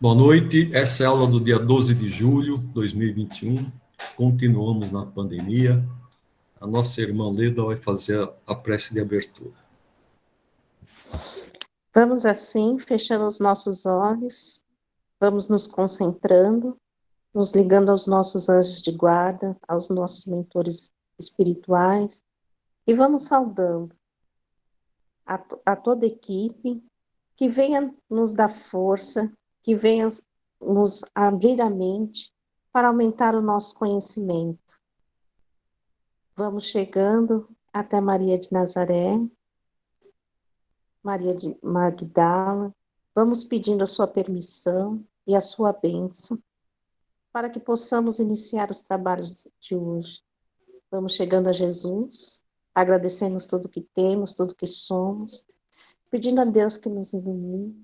Boa noite, essa é a aula do dia 12 de julho de 2021. Continuamos na pandemia. A nossa irmã Leda vai fazer a prece de abertura. Vamos assim, fechando os nossos olhos, vamos nos concentrando, nos ligando aos nossos anjos de guarda, aos nossos mentores espirituais, e vamos saudando a toda a equipe, que venha nos dar força, que venha nos abrir a mente para aumentar o nosso conhecimento. Vamos chegando até Maria de Nazaré, Maria de Magdala, vamos pedindo a sua permissão e a sua bênção para que possamos iniciar os trabalhos de hoje. Vamos chegando a Jesus, agradecemos tudo que temos, tudo que somos, pedindo a Deus que nos ilumine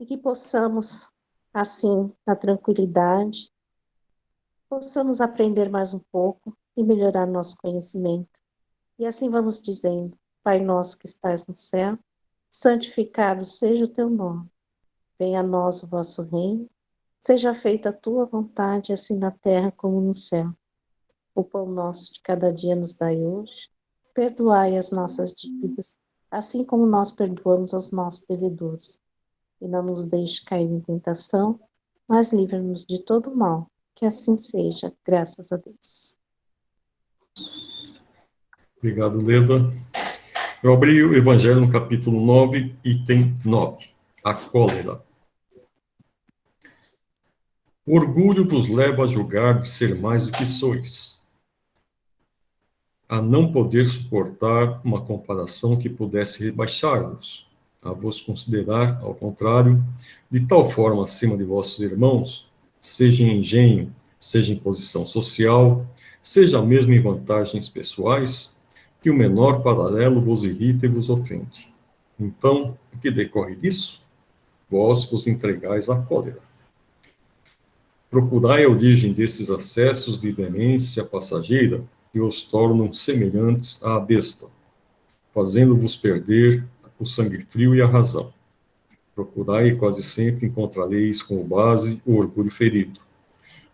e que possamos, assim, na tranquilidade, possamos aprender mais um pouco e melhorar nosso conhecimento. E assim vamos dizendo: Pai nosso que estás no céu, santificado seja o teu nome. Venha a nós o vosso reino. Seja feita a tua vontade, assim na terra como no céu. O pão nosso de cada dia nos dai hoje. Perdoai as nossas dívidas, assim como nós perdoamos aos nossos devedores. E não nos deixe cair em tentação, mas livra-nos de todo mal. Que assim seja, graças a Deus. Obrigado, Leda. Eu abri o Evangelho no capítulo 9, item 9, a cólera. O orgulho vos leva a julgar de ser mais do que sois, a não poder suportar uma comparação que pudesse rebaixar-vos, a vos considerar, ao contrário, de tal forma acima de vossos irmãos, seja em engenho, seja em posição social, seja mesmo em vantagens pessoais, que o menor paralelo vos irrita e vos ofende. Então, o que decorre disso? Vós vos entregais à cólera. Procurai a origem desses acessos de demência passageira que os tornam semelhantes à besta, fazendo-vos perder o sangue frio e a razão. Procurai e quase sempre encontrareis como base o orgulho ferido.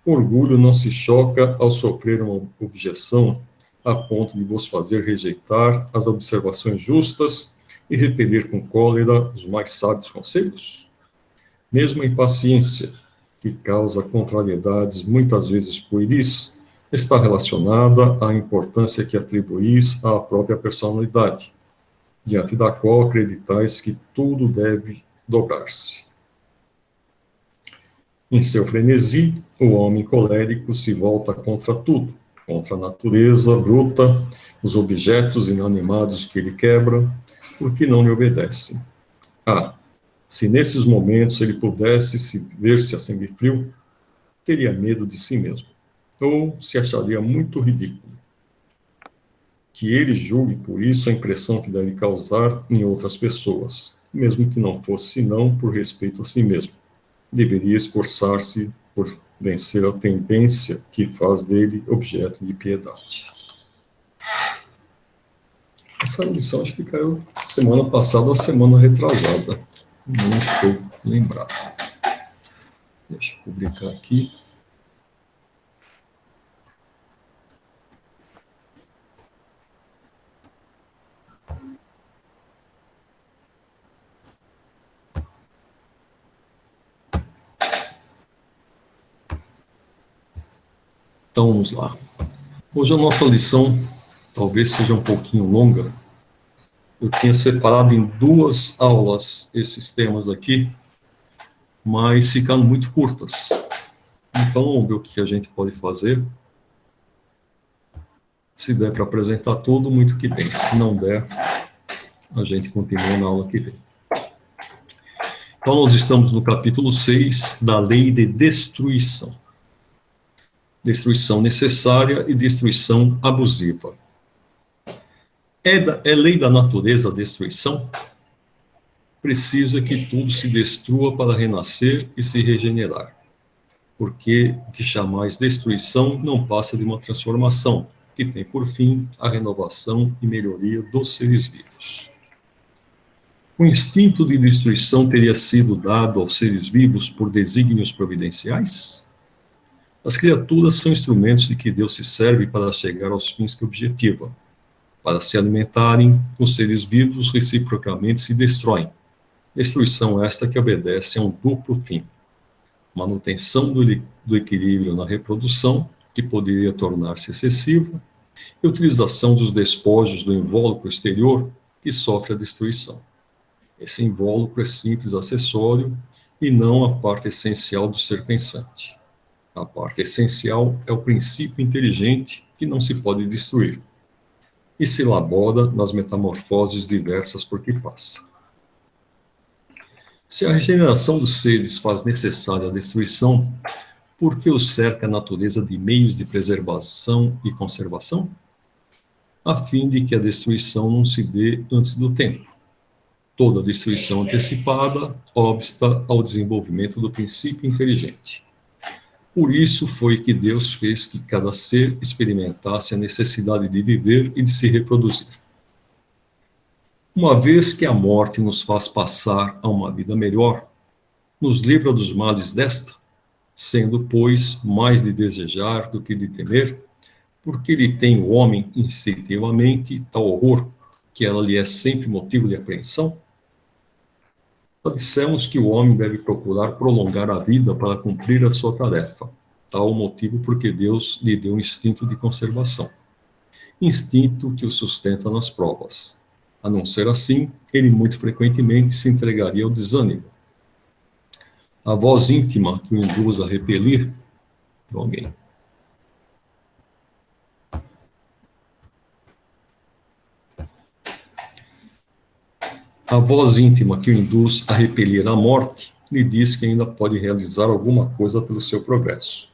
O orgulho não se choca ao sofrer uma objeção a ponto de vos fazer rejeitar as observações justas e repelir com cólera os mais sábios conselhos? Mesmo a impaciência, que causa contrariedades muitas vezes pueris, está relacionada à importância que atribuís à própria personalidade, diante da qual acreditais que tudo deve dobrar-se. Em seu frenesi, o homem colérico se volta contra tudo, contra a natureza bruta, os objetos inanimados que ele quebra, porque não lhe obedecem. Se nesses momentos ele pudesse ver-se a sangue frio, teria medo de si mesmo, ou se acharia muito ridículo. Que ele julgue por isso a impressão que deve causar em outras pessoas, mesmo que não fosse senão por respeito a si mesmo. Deveria esforçar-se por vencer a tendência que faz dele objeto de piedade. Essa lição acho que caiu semana passada ou semana retrasada. Não estou lembrado. Deixa eu publicar aqui. Então, vamos lá. Hoje a nossa lição talvez seja um pouquinho longa. Eu tinha separado em 2 aulas esses temas aqui, mas ficaram muito curtas. Então, vamos ver o que a gente pode fazer. Se der para apresentar tudo, muito que bem. Se não der, a gente continua na aula que vem. Então, nós estamos no capítulo 6 da lei de destruição. Destruição necessária e destruição abusiva. É lei da natureza a destruição? Preciso é que tudo se destrua para renascer e se regenerar. Porque o que chamais destruição não passa de uma transformação, que tem por fim a renovação e melhoria dos seres vivos. O instinto de destruição teria sido dado aos seres vivos por desígnios providenciais? As criaturas são instrumentos de que Deus se serve para chegar aos fins que objetiva. Para se alimentarem, os seres vivos reciprocamente se destroem. Destruição esta que obedece a um duplo fim: manutenção do equilíbrio na reprodução, que poderia tornar-se excessiva, e utilização dos despojos do invólucro exterior, que sofre a destruição. Esse invólucro é simples acessório e não a parte essencial do ser pensante. A parte essencial é o princípio inteligente que não se pode destruir e se elabora nas metamorfoses diversas por que passa. Se a regeneração dos seres faz necessária a destruição, por que os cerca a natureza de meios de preservação e conservação? A fim de que a destruição não se dê antes do tempo. Toda destruição antecipada obsta ao desenvolvimento do princípio inteligente. Por isso foi que Deus fez que cada ser experimentasse a necessidade de viver e de se reproduzir. Uma vez que a morte nos faz passar a uma vida melhor, nos livra dos males desta, sendo, pois, mais de desejar do que de temer, porque ele tem o homem instintivamente tal horror que ela lhe é sempre motivo de apreensão? Já dissemos que o homem deve procurar prolongar a vida para cumprir a sua tarefa, tal o motivo porque Deus lhe deu um instinto de conservação, instinto que o sustenta nas provas. A não ser assim, ele muito frequentemente se entregaria ao desânimo. A voz íntima que o induz a repelir alguém. A voz íntima que o induz a repelir a morte lhe diz que ainda pode realizar alguma coisa pelo seu progresso.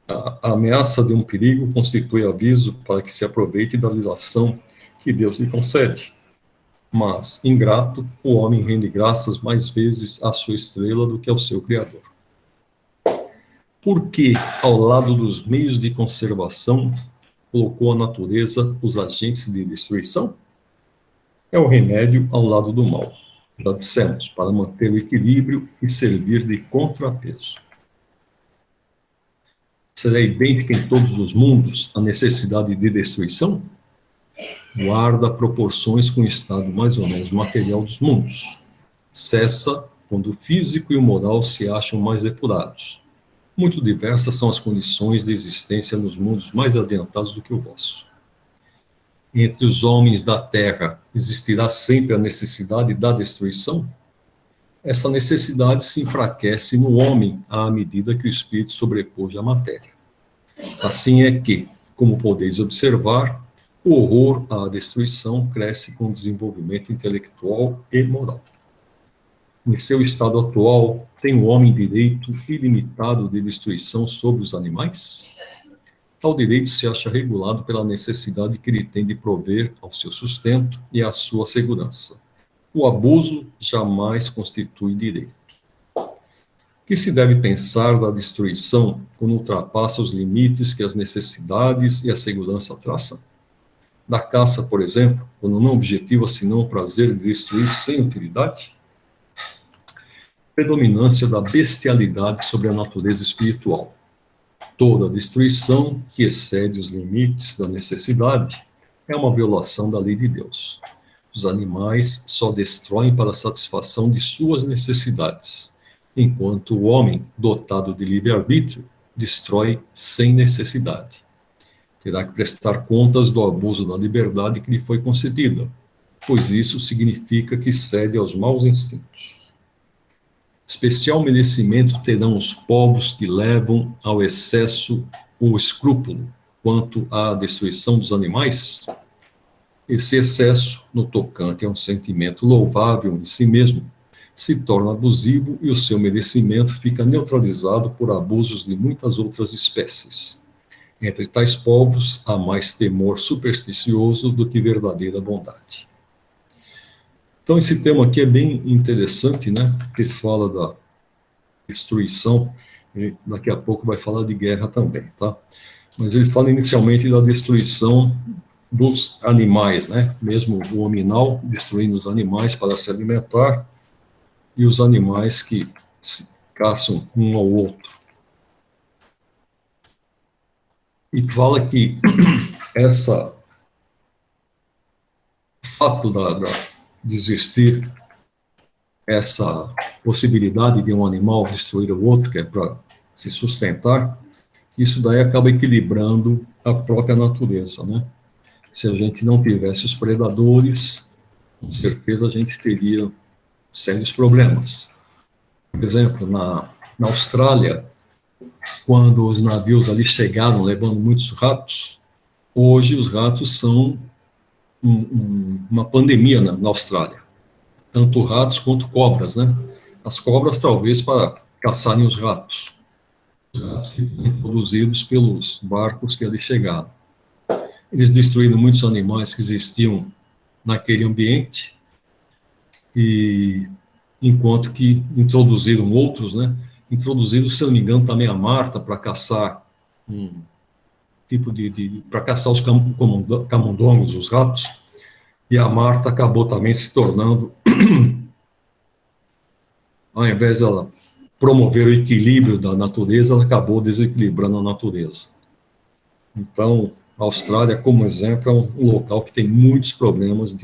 A ameaça de um perigo constitui aviso para que se aproveite da dilação que Deus lhe concede. Mas, ingrato, o homem rende graças mais vezes à sua estrela do que ao seu Criador. Por que, ao lado dos meios de conservação, colocou a natureza os agentes de destruição? É o remédio ao lado do mal. Já dissemos, para manter o equilíbrio e servir de contrapeso. Será idêntica em todos os mundos a necessidade de destruição? Guarda proporções com o estado mais ou menos material dos mundos. Cessa quando o físico e o moral se acham mais depurados. Muito diversas são as condições de existência nos mundos mais adiantados do que o vosso. Entre os homens da terra existirá sempre a necessidade da destruição? Essa necessidade se enfraquece no homem à medida que o espírito sobrepuja a matéria. Assim é que, como podeis observar, o horror à destruição cresce com o desenvolvimento intelectual e moral. Em seu estado atual, tem o homem direito ilimitado de destruição sobre os animais? Tal direito se acha regulado pela necessidade que ele tem de prover ao seu sustento e à sua segurança. O abuso jamais constitui direito. O que se deve pensar da destruição quando ultrapassa os limites que as necessidades e a segurança traçam? Da caça, por exemplo, quando não objetiva senão o prazer de destruir sem utilidade? Predominância da bestialidade sobre a natureza espiritual. Toda destruição que excede os limites da necessidade é uma violação da lei de Deus. Os animais só destroem para a satisfação de suas necessidades, enquanto o homem, dotado de livre-arbítrio, destrói sem necessidade. Terá que prestar contas do abuso da liberdade que lhe foi concedida, pois isso significa que cede aos maus instintos. Especial merecimento terão os povos que levam ao excesso o escrúpulo quanto à destruição dos animais. Esse excesso, no tocante a um sentimento louvável em si mesmo, se torna abusivo e o seu merecimento fica neutralizado por abusos de muitas outras espécies. Entre tais povos, há mais temor supersticioso do que verdadeira bondade. Então, esse tema aqui é bem interessante, né? Que fala da destruição, e daqui a pouco vai falar de guerra também, tá? Mas ele fala inicialmente da destruição dos animais, né? Mesmo o hominal destruindo os animais para se alimentar e os animais que se caçam um ao outro. E fala que essa fato de existir essa possibilidade de um animal destruir o outro, que é para se sustentar, isso daí acaba equilibrando a própria natureza, né? Se a gente não tivesse os predadores, com certeza a gente teria sérios problemas. Por exemplo, na Austrália, quando os navios ali chegaram levando muitos ratos, hoje os ratos são uma pandemia na Austrália. Tanto ratos quanto cobras, né? As cobras talvez para caçarem os ratos produzidos pelos barcos que ali chegaram. Eles destruíram muitos animais que existiam naquele ambiente, e enquanto que introduziram outros, né? Introduziram, se eu não me engano, também a Marta para caçar tipo para caçar os camundongos, os ratos, e a Marta acabou também se tornando, ao invés de ela promover o equilíbrio da natureza, ela acabou desequilibrando a natureza. Então, a Austrália, como exemplo, é um local que tem muitos problemas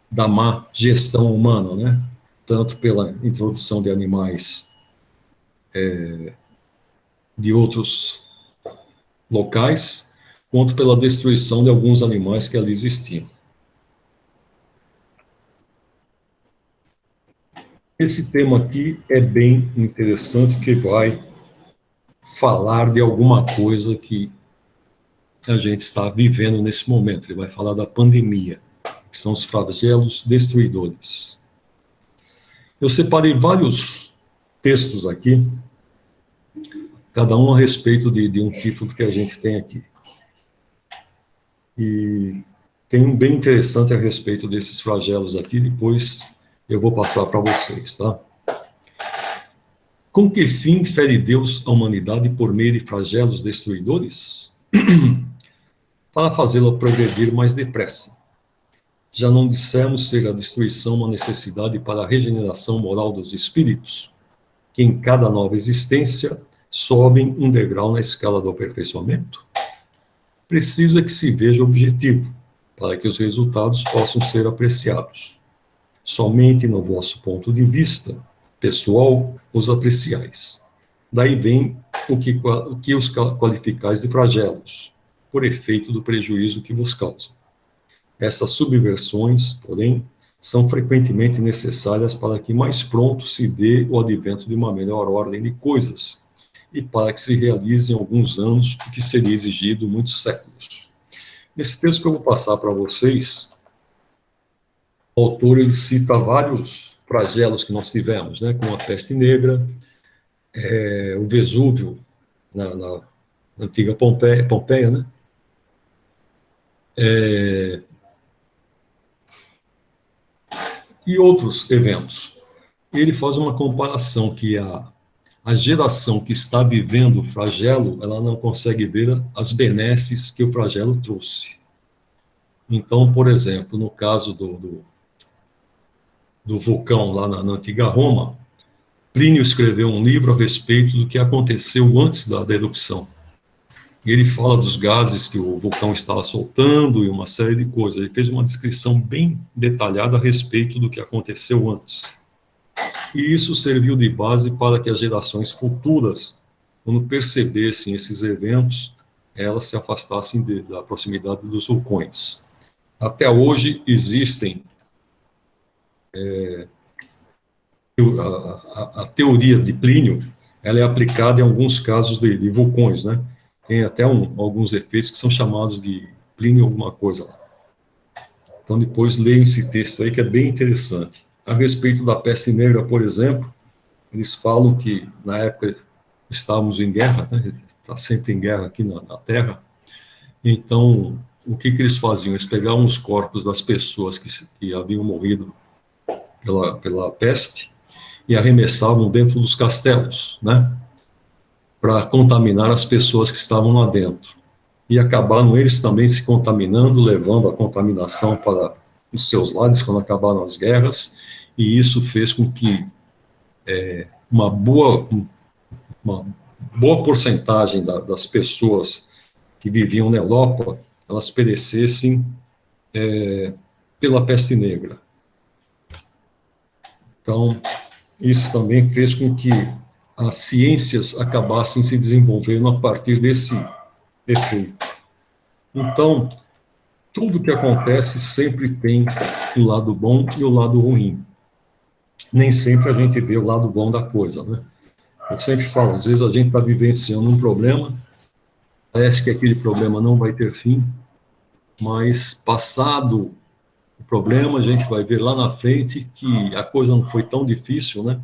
da má gestão humana, né? Tanto pela introdução de animais de outros locais, quanto pela destruição de alguns animais que ali existiam. Esse tema aqui é bem interessante, que vai falar de alguma coisa que a gente está vivendo nesse momento. Ele vai falar da pandemia, que são os flagelos destruidores. Eu separei vários textos aqui, cada um a respeito de um título que a gente tem aqui. E tem um bem interessante a respeito desses flagelos aqui, depois eu vou passar para vocês, tá? Com que fim fere Deus a humanidade por meio de flagelos destruidores? Para fazê-la progredir mais depressa. Já não dissemos ser a destruição uma necessidade para a regeneração moral dos espíritos, que em cada nova existência sobem um degrau na escala do aperfeiçoamento? Preciso é que se veja o objetivo, para que os resultados possam ser apreciados. Somente no vosso ponto de vista pessoal os apreciais. Daí vem o que os qualificais de flagelos, por efeito do prejuízo que vos causam. Essas subversões, porém, são frequentemente necessárias para que mais pronto se dê o advento de uma melhor ordem de coisas, e para que se realize em alguns anos o que seria exigido muitos séculos. Nesse texto que eu vou passar para vocês, o autor ele cita vários flagelos que nós tivemos, né, como a peste negra, o Vesúvio, na antiga Pompeia, né, e outros eventos. Ele faz uma comparação que a geração que está vivendo o flagelo, ela não consegue ver as benesses que o flagelo trouxe. Então, por exemplo, no caso do vulcão lá na antiga Roma, Plínio escreveu um livro a respeito do que aconteceu antes da erupção. Ele fala dos gases que o vulcão estava soltando e uma série de coisas. Ele fez uma descrição bem detalhada a respeito do que aconteceu antes. E isso serviu de base para que as gerações futuras, quando percebessem esses eventos, elas se afastassem da proximidade dos vulcões. Até hoje existem a teoria de Plínio, ela é aplicada em alguns casos de vulcões, né? Tem até alguns efeitos que são chamados de Plínio alguma coisa lá. Então depois leiam esse texto aí que é bem interessante. A respeito da peste negra, por exemplo, eles falam que na época estávamos em guerra, né? Está sempre em guerra aqui na Terra. Então, o que eles faziam? Eles pegavam os corpos das pessoas que haviam morrido pela peste e arremessavam dentro dos castelos, né? Para contaminar as pessoas que estavam lá dentro. e acabaram eles também se contaminando, levando a contaminação para os seus lares quando acabaram as guerras, e isso fez com que uma boa, uma boa porcentagem das pessoas que viviam na Europa, elas perecessem pela peste negra. Então, isso também fez com que as ciências acabassem se desenvolvendo a partir desse efeito. Então, tudo que acontece sempre tem o lado bom e o lado ruim. Nem sempre a gente vê o lado bom da coisa, né? Eu sempre falo, às vezes a gente está vivenciando um problema, parece que aquele problema não vai ter fim, mas passado o problema, a gente vai ver lá na frente que a coisa não foi tão difícil, né?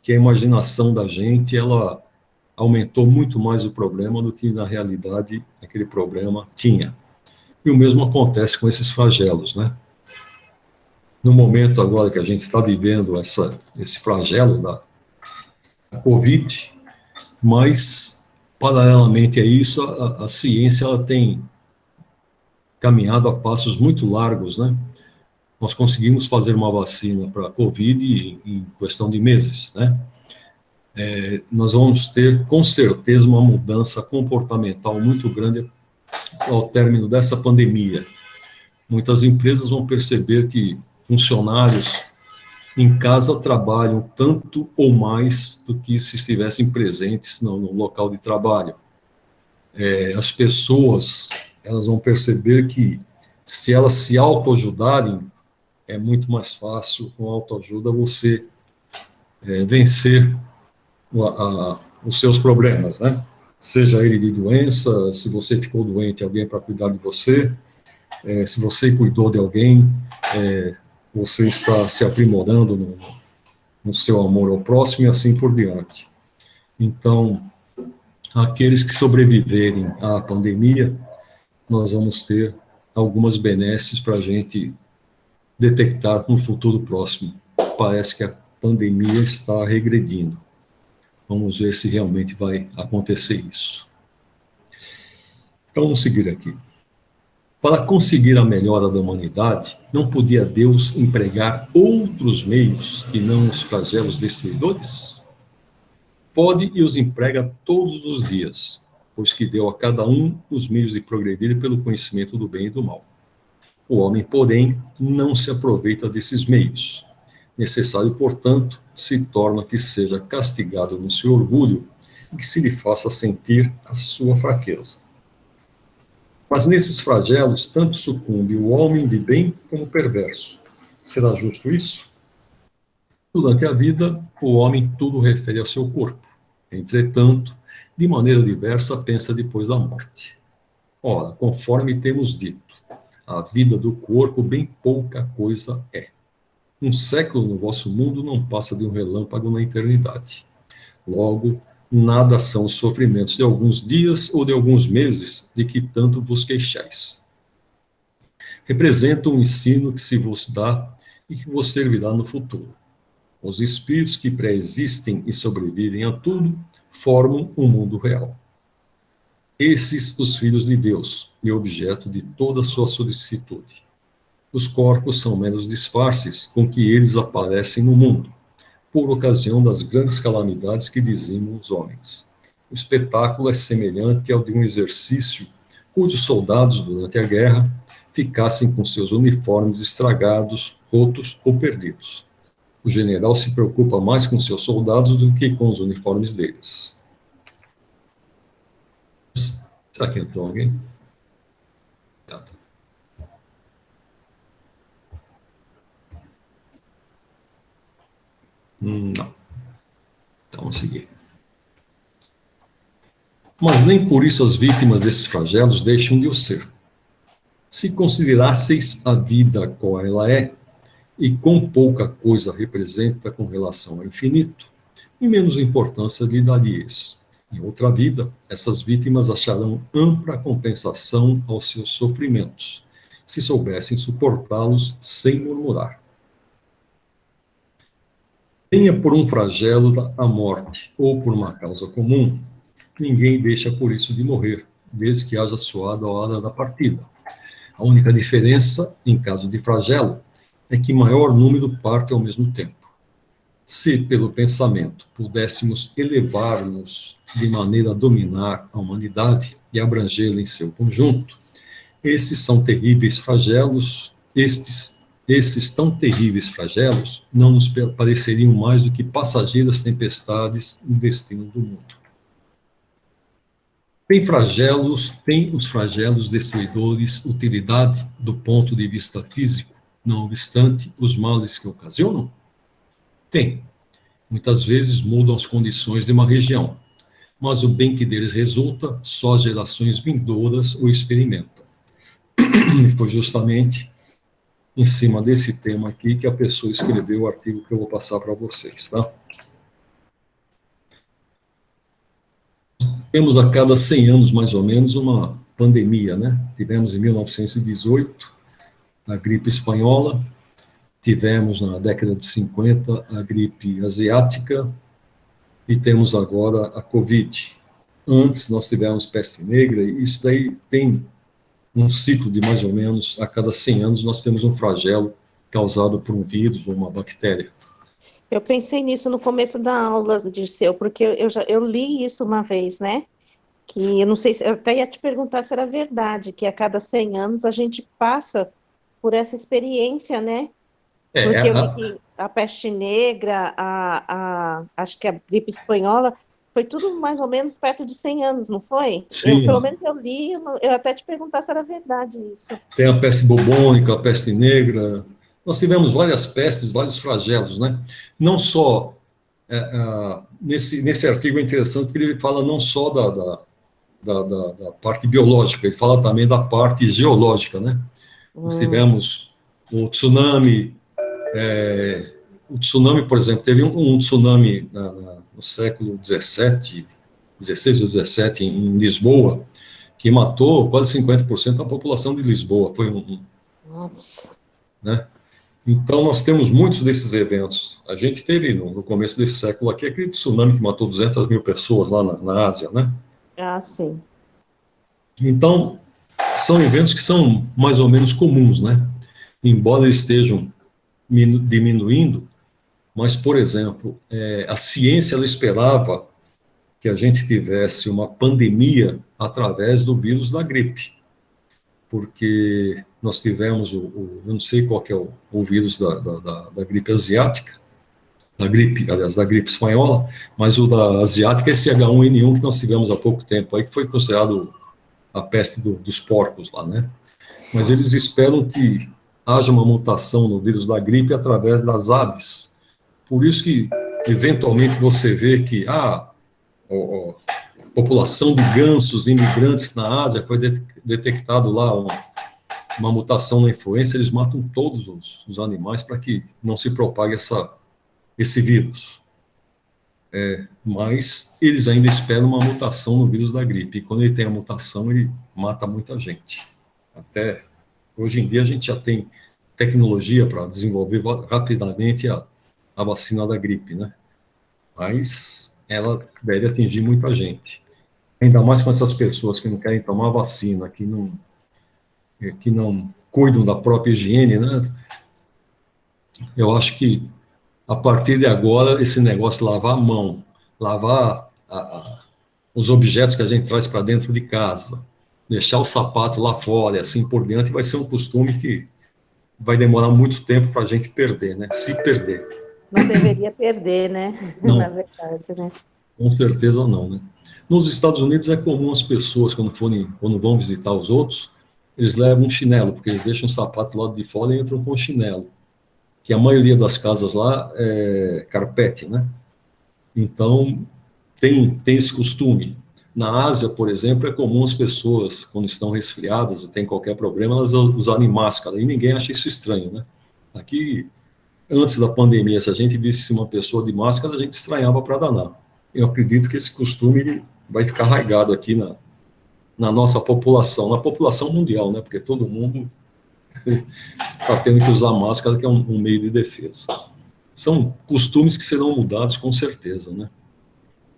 Que a imaginação da gente, ela aumentou muito mais o problema do que, na realidade, aquele problema tinha. E o mesmo acontece com esses flagelos, né? No momento agora que a gente está vivendo esse flagelo da Covid, mas, paralelamente a isso, a ciência ela tem caminhado a passos muito largos, né? Nós conseguimos fazer uma vacina para a Covid em questão de meses, né? Nós vamos ter, com certeza, uma mudança comportamental muito grande ao término dessa pandemia. Muitas empresas vão perceber que funcionários em casa trabalham tanto ou mais do que se estivessem presentes no local de trabalho. As pessoas, elas vão perceber que se elas se autoajudarem, é muito mais fácil, com autoajuda, você vencer os seus problemas, né? Seja ele de doença, se você ficou doente, alguém para cuidar de você, se você cuidou de alguém, você está se aprimorando no seu amor ao próximo e assim por diante. Então, aqueles que sobreviverem à pandemia, nós vamos ter algumas benesses para a gente detectar no futuro próximo. Parece que a pandemia está regredindo. Vamos ver se realmente vai acontecer isso. Então, vamos seguir aqui. Para conseguir a melhora da humanidade, não podia Deus empregar outros meios que não os flagelos destruidores? Pode e os emprega todos os dias, pois que deu a cada um os meios de progredir pelo conhecimento do bem e do mal. O homem, porém, não se aproveita desses meios. Necessário, portanto, se torna que seja castigado no seu orgulho e que se lhe faça sentir a sua fraqueza. Mas nesses flagelos, tanto sucumbe o homem de bem como o perverso. Será justo isso? Durante a vida, o homem tudo refere ao seu corpo. Entretanto, de maneira diversa, pensa depois da morte. Ora, conforme temos dito, a vida do corpo bem pouca coisa é. Um século no vosso mundo não passa de um relâmpago na eternidade. Logo, nada são os sofrimentos de alguns dias ou de alguns meses de que tanto vos queixais. Representam um ensino que se vos dá e que vos servirá no futuro. Os espíritos que pré-existem e sobrevivem a tudo formam um mundo real. Esses os filhos de Deus e objeto de toda sua solicitude. Os corpos são meros disfarces com que eles aparecem no mundo, por ocasião das grandes calamidades que dizimam os homens. O espetáculo é semelhante ao de um exercício cujos soldados, durante a guerra, ficassem com seus uniformes estragados, rotos ou perdidos. O general se preocupa mais com seus soldados do que com os uniformes deles. Será que entrou alguém? Não. Então, vamos seguir. Mas nem por isso as vítimas desses flagelos deixam de o ser. Se considerasseis a vida qual ela é, e quão pouca coisa representa com relação ao infinito, e menos importância lhe daríeis. Em outra vida, essas vítimas acharão ampla compensação aos seus sofrimentos, se soubessem suportá-los sem murmurar. Tenha por um flagelo a morte, ou por uma causa comum, ninguém deixa por isso de morrer, desde que haja soado a hora da partida. A única diferença, em caso de flagelo, é que maior número parte ao mesmo tempo. Se, pelo pensamento, pudéssemos elevar-nos de maneira a dominar a humanidade e abrangê-la em seu conjunto, esses são terríveis flagelos, esses tão terríveis flagelos não nos pareceriam mais do que passageiras tempestades no destino do mundo. Tem os flagelos destruidores utilidade do ponto de vista físico, não obstante os males que ocasionam? Tem. Muitas vezes mudam as condições de uma região, mas o bem que deles resulta, só as gerações vindouras o experimentam. E foi justamente em cima desse tema aqui que a pessoa escreveu o artigo que eu vou passar para vocês, tá? Temos a cada 100 anos, mais ou menos, uma pandemia, né? Tivemos em 1918 a gripe espanhola, tivemos na década de 50 a gripe asiática e temos agora a Covid. Antes nós tivemos peste negra e isso daí tem um ciclo de mais ou menos, a cada 100 anos nós temos um flagelo causado por um vírus ou uma bactéria. Eu pensei nisso no começo da aula, Dirceu, porque eu li isso uma vez, né? Que eu não sei, eu até ia te perguntar se era verdade, que a cada 100 anos a gente passa por essa experiência, né? Porque eu vi que a peste negra, acho que a gripe espanhola, foi tudo mais ou menos perto de 100 anos, não foi? Sim, Pelo menos eu li, eu até te perguntar se era verdade isso. tem a peste bubônica, a peste negra. Nós tivemos várias pestes, vários flagelos, né? Não só, nesse artigo é interessante porque ele fala não só da parte biológica, ele fala também da parte geológica, né? Nós tivemos o tsunami, por exemplo, teve um tsunami no século 16 ou 17, em Lisboa, que matou quase 50% da população de Lisboa. Foi Nossa. Né? Então, nós temos muitos desses eventos. A gente teve, no começo desse século aqui, aquele tsunami que matou 200 mil pessoas lá na Ásia, né? Ah, sim. Então, são eventos que são mais ou menos comuns, né? Embora eles estejam diminuindo, mas, por exemplo, a ciência ela esperava que a gente tivesse uma pandemia através do vírus da gripe, porque nós tivemos eu não sei qual que é o vírus da gripe asiática, da gripe espanhola, mas o da asiática é esse H1N1 que nós tivemos há pouco tempo, aí que foi considerado a peste dos porcos lá, né? Mas eles esperam que haja uma mutação no vírus da gripe através das aves. Por isso que, eventualmente, você vê que a população de gansos imigrantes na Ásia foi detectado lá uma mutação na influenza, eles matam todos os animais para que não se propague esse vírus. Mas eles ainda esperam uma mutação no vírus da gripe, e quando ele tem a mutação, ele mata muita gente. Até hoje em dia a gente já tem tecnologia para desenvolver rapidamente a vacina da gripe, né? Mas ela deve atingir muita gente. Ainda mais com essas pessoas que não querem tomar vacina, que não cuidam da própria higiene, né? Eu acho que, a partir de agora, esse negócio de lavar a mão, lavar os objetos que a gente traz para dentro de casa, deixar o sapato lá fora e assim por diante, vai ser um costume que vai demorar muito tempo para a gente perder, né? Se perder. Não deveria perder, né? Não. Na verdade, né? Com certeza não, né? Nos Estados Unidos é comum as pessoas, quando vão visitar os outros, eles levam um chinelo, porque eles deixam o sapato lá de fora e entram com o chinelo. Que a maioria das casas lá é carpete, né? Então, tem esse costume. Na Ásia, por exemplo, é comum as pessoas, quando estão resfriadas ou tem qualquer problema, elas usarem máscara, e ninguém acha isso estranho, né? Aqui, antes da pandemia, se a gente visse uma pessoa de máscara, a gente estranhava para danar. Eu acredito que esse costume ele vai ficar arraigado aqui na nossa população, na população mundial, né? Porque todo mundo está tendo que usar máscara, que é um meio de defesa. São costumes que serão mudados com certeza, né?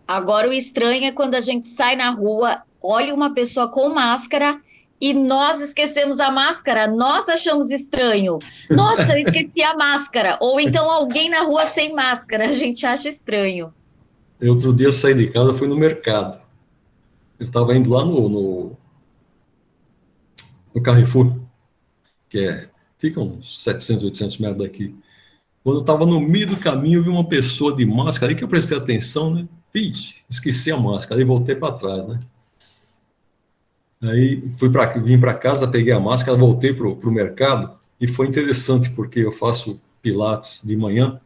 Agora, o estranho é quando a gente sai na rua, olhe uma pessoa com máscara e nós esquecemos a máscara, nós achamos estranho. Nossa, eu esqueci a máscara. Ou então alguém na rua sem máscara, a gente acha estranho. Outro dia eu saí de casa, fui no mercado. Eu estava indo lá no Carrefour, fica uns 700, 800 metros daqui. Quando eu estava no meio do caminho, eu vi uma pessoa de máscara, aí que eu prestei atenção, né? Vixe, esqueci a máscara, aí voltei para trás, né? Aí vim para casa, peguei a máscara, voltei para o mercado, e foi interessante, porque eu faço pilates de manhã,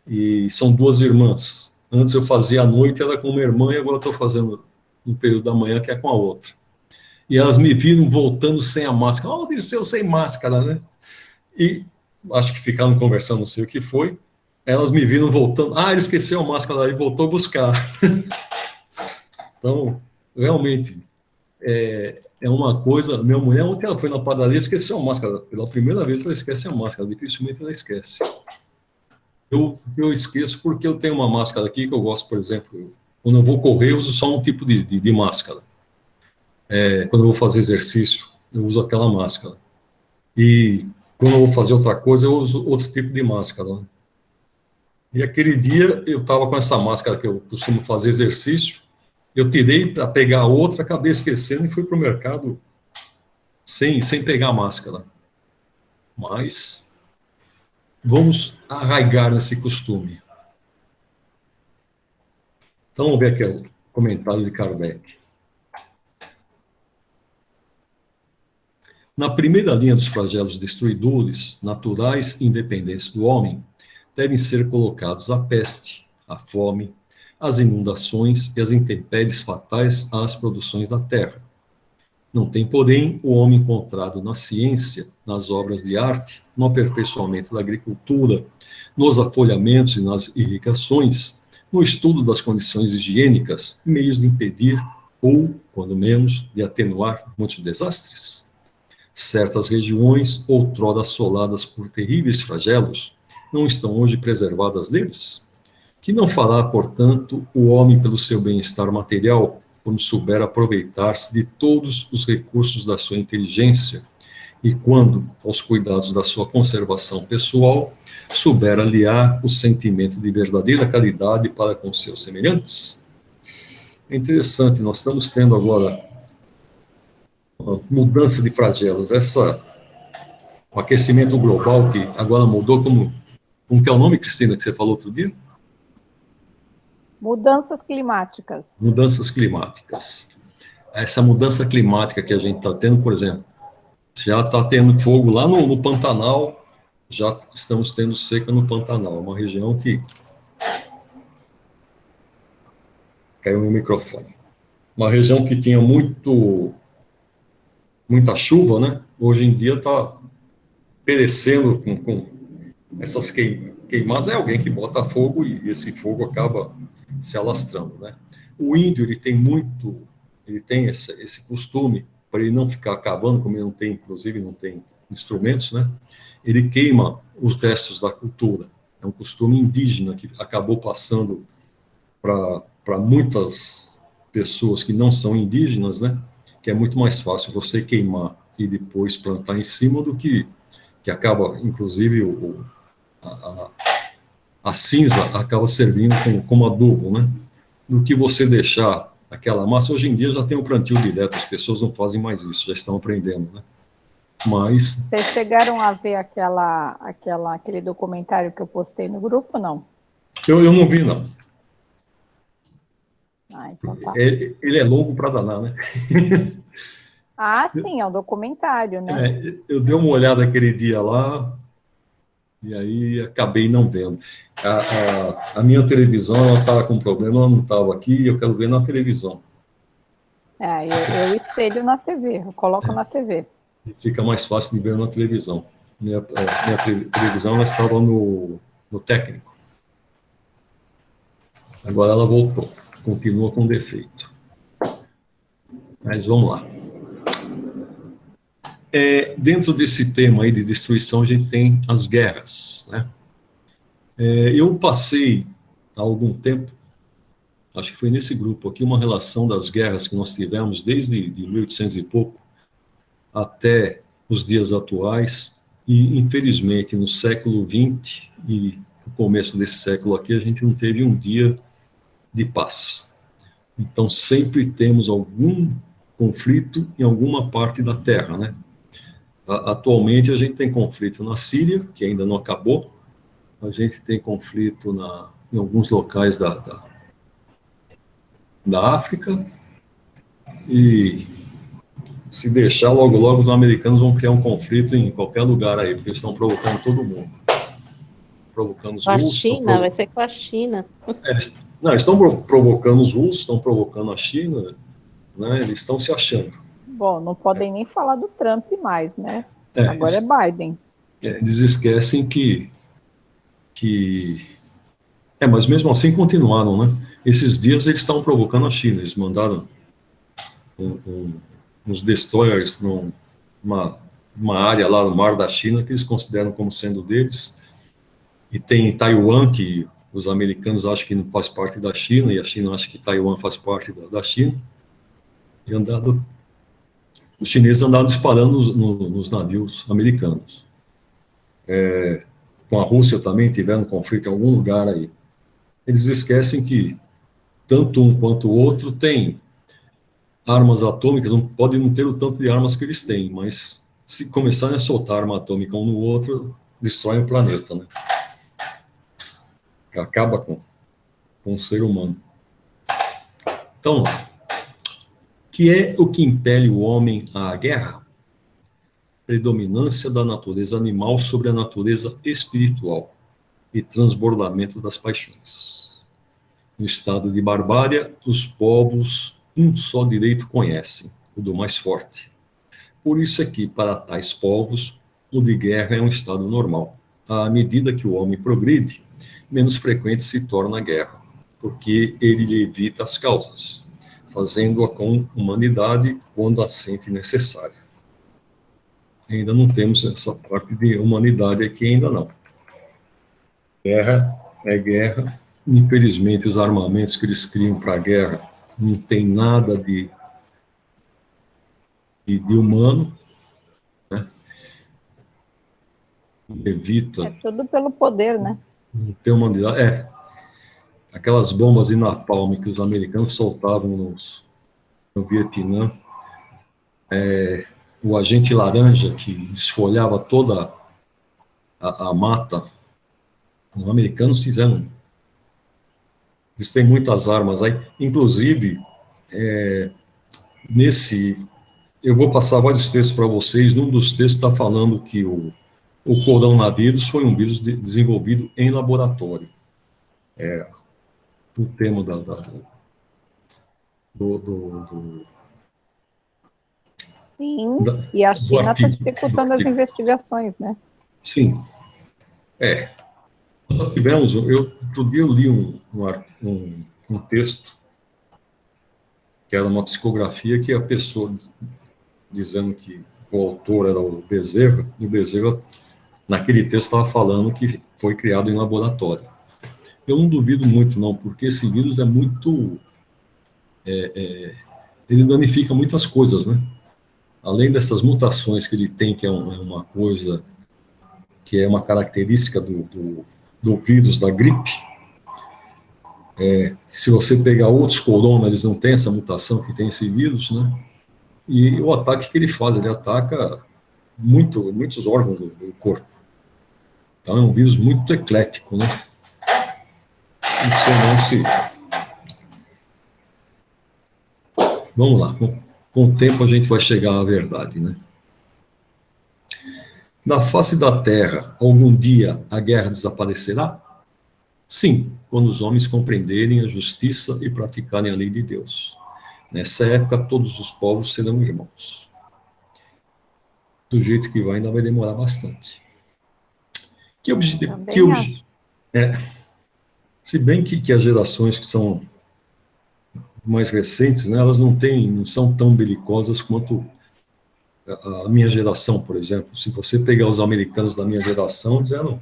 e são duas irmãs. Antes eu fazia à noite, ela com uma irmã, e agora estou fazendo no período da manhã, que é com a outra. E elas me viram voltando sem a máscara. Oh, Dirceu, sem máscara, né? E acho que ficaram conversando, não sei o que foi. Elas me viram voltando. Ah, ele esqueceu a máscara e voltou a buscar. Então, realmente, é uma coisa. Minha mulher, ontem ela foi na padaria e esqueceu a máscara. Pela primeira vez ela esquece a máscara, dificilmente ela esquece. Eu esqueço porque eu tenho uma máscara aqui que eu gosto, por exemplo, quando eu vou correr, eu uso só um tipo de máscara. Quando eu vou fazer exercício, eu uso aquela máscara. E quando eu vou fazer outra coisa, eu uso outro tipo de máscara. Né? E aquele dia eu estava com essa máscara que eu costumo fazer exercício, eu tirei para pegar a outra, acabei esquecendo e fui para o mercado sem pegar a máscara. Mas vamos arraigar nesse costume. Então vamos ver aqui o comentário de Kardec. Na primeira linha dos flagelos destruidores, naturais e independentes do homem, devem ser colocados a peste, a fome, as inundações e as intempéries fatais às produções da terra. Não tem, porém, o homem encontrado na ciência, nas obras de arte, no aperfeiçoamento da agricultura, nos afolhamentos e nas irrigações, no estudo das condições higiênicas, meios de impedir ou, quando menos, de atenuar muitos desastres? Certas regiões, outrora assoladas por terríveis flagelos, não estão hoje preservadas deles? Que não fará, portanto, o homem pelo seu bem-estar material, quando souber aproveitar-se de todos os recursos da sua inteligência e quando, aos cuidados da sua conservação pessoal, souber aliar o sentimento de verdadeira caridade para com seus semelhantes? É interessante, nós estamos tendo agora uma mudança de flagelos, o aquecimento global que agora mudou, como que é o nome, Cristina, que você falou outro dia? Mudanças climáticas. Mudanças climáticas. Essa mudança climática que a gente está tendo, por exemplo, já está tendo fogo lá no Pantanal, já estamos tendo seca no Pantanal, uma região que... Caiu no microfone. Uma região que tinha muita chuva, né? Hoje em dia está perecendo com essas queimadas. É alguém que bota fogo e esse fogo acaba se alastrando, né? O índio, ele tem esse costume, para ele não ficar cavando, como ele não tem, inclusive, não tem instrumentos, né? Ele queima os restos da cultura. É um costume indígena que acabou passando para muitas pessoas que não são indígenas, né? Que é muito mais fácil você queimar e depois plantar em cima do que acaba, inclusive, a cinza acaba servindo como adubo, né? Do que você deixar aquela massa. Hoje em dia já tem um plantio direto, as pessoas não fazem mais isso, já estão aprendendo, né? Mas... Vocês chegaram a ver aquele documentário que eu postei no grupo, não? Eu não vi, não. Ah, então tá. Ele é longo para danar, né? Ah, sim, é um documentário, né? Eu dei uma olhada aquele dia lá, e aí acabei não vendo. A minha televisão, ela estava com problema, ela não estava aqui, eu quero ver na televisão. Eu espelho na TV, eu coloco na TV. E fica mais fácil de ver na televisão. Minha televisão, ela estava no técnico. Agora ela voltou, continua com defeito. Mas vamos lá. Dentro desse tema aí de destruição, a gente tem as guerras, né? Eu passei, há algum tempo, acho que foi nesse grupo aqui, uma relação das guerras que nós tivemos desde de 1800 e pouco até os dias atuais, e infelizmente no século XX e no começo desse século aqui, a gente não teve um dia de paz. Então sempre temos algum conflito em alguma parte da Terra, né? Atualmente a gente tem conflito na Síria, que ainda não acabou, a gente tem conflito em alguns locais da África, e se deixar, logo logo os americanos vão criar um conflito em qualquer lugar aí, porque eles estão provocando todo mundo. Provocando os Com a russos. China, vai ser com a China. Não, eles estão provocando os russos, estão provocando a China, né? Eles estão se achando. Bom, não podem nem falar do Trump mais, né? É, Agora é Biden. Eles esquecem que... mas mesmo assim continuaram, né? Esses dias eles estão provocando a China, eles mandaram uns destroyers numa área lá no mar da China que eles consideram como sendo deles, e tem Taiwan, que os americanos acham que não faz parte da China, e a China acha que Taiwan faz parte da China, e os chineses andaram disparando nos navios americanos. Com a Rússia também tiveram um conflito em algum lugar aí. Eles esquecem que tanto um quanto o outro tem armas atômicas, podem não ter o tanto de armas que eles têm, mas se começarem a soltar arma atômica um no outro, destroem o planeta, né? Acaba com o ser humano. Então, que é o que impele o homem à guerra? Predominância da natureza animal sobre a natureza espiritual e transbordamento das paixões. No estado de barbárie, os povos um só direito conhecem, o do mais forte. Por isso é que, para tais povos, o de guerra é um estado normal. À medida que o homem progride, menos frequente se torna a guerra, porque ele lhe evita as causas, fazendo-a com humanidade quando a sente necessária. Ainda não temos essa parte de humanidade aqui, ainda não. Guerra é guerra. Infelizmente, os armamentos que eles criam para a guerra não tem nada de humano, né? Evita. É tudo pelo poder, né? Não tem humanidade. Aquelas bombas de napalm que os americanos soltavam no Vietnã, o agente laranja que desfolhava toda a mata, os americanos fizeram. Eles têm muitas armas aí, inclusive, eu vou passar vários textos para vocês, num dos textos está falando que o coronavírus foi um vírus desenvolvido em laboratório. O tema Sim, e a China está dificultando as investigações, né? Sim. Nós tivemos, outro dia eu li um texto, que era uma psicografia, que a pessoa dizendo que o autor era o Bezerra, e o Bezerra, naquele texto, estava falando que foi criado em laboratório. Eu não duvido muito, não, porque esse vírus é muito... ele danifica muitas coisas, né? Além dessas mutações que ele tem, que é uma coisa, que é uma característica do vírus da gripe, se você pegar outros corona, eles não têm essa mutação que tem esse vírus, né? E o ataque que ele faz, ele ataca muitos órgãos do corpo. Então é um vírus muito eclético, né? Vamos lá, com o tempo a gente vai chegar à verdade, né? Da face da terra, algum dia a guerra desaparecerá? Sim, quando os homens compreenderem a justiça e praticarem a lei de Deus. Nessa época, todos os povos serão irmãos. Do jeito que vai, ainda vai demorar bastante. Se bem que as gerações que são mais recentes, né, elas não são tão belicosas quanto a minha geração, por exemplo. Se você pegar os americanos da minha geração, eles eram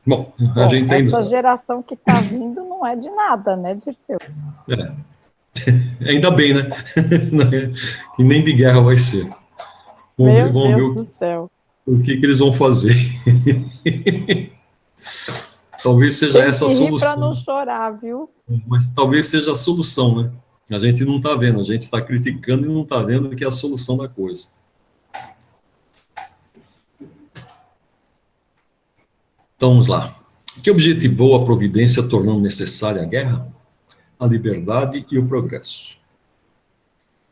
Bom, a Bom, gente essa ainda... geração que está vindo não é de nada, né, Dirceu? Ainda bem, né? Que nem de guerra vai ser. Meu Vamos ver Deus do céu. o que eles vão fazer. Talvez seja Tem essa a que rir para não solução. chorar, viu? Mas talvez seja a solução, né? A gente não está vendo, a gente está criticando e não está vendo que é a solução da coisa. Então, vamos lá. Que objetivou a providência tornando necessária a guerra? A liberdade e o progresso.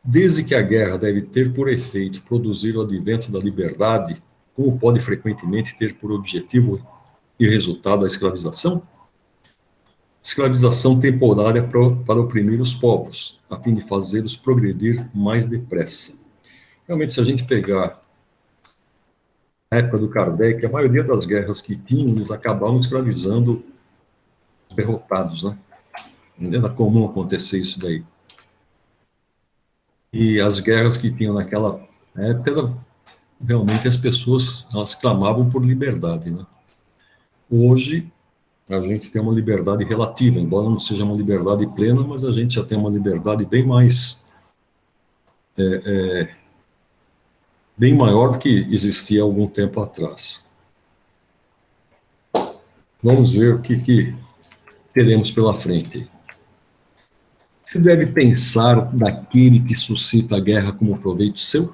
Desde que a guerra deve ter por efeito produzir o advento da liberdade, como pode frequentemente ter por objetivo e resultado a escravização? Escravização temporária para oprimir os povos, a fim de fazê-los progredir mais depressa. Realmente, se a gente pegar a época do Kardec, a maioria das guerras que tínhamos acabavam escravizando os derrotados, né? Era comum acontecer isso daí. E as guerras que tinham naquela época, realmente as pessoas elas clamavam por liberdade, né? Hoje, a gente tem uma liberdade relativa, embora não seja uma liberdade plena, mas a gente já tem uma liberdade bem mais bem maior do que existia há algum tempo atrás. Vamos ver o que teremos pela frente. Se deve pensar daquele que suscita a guerra como proveito seu?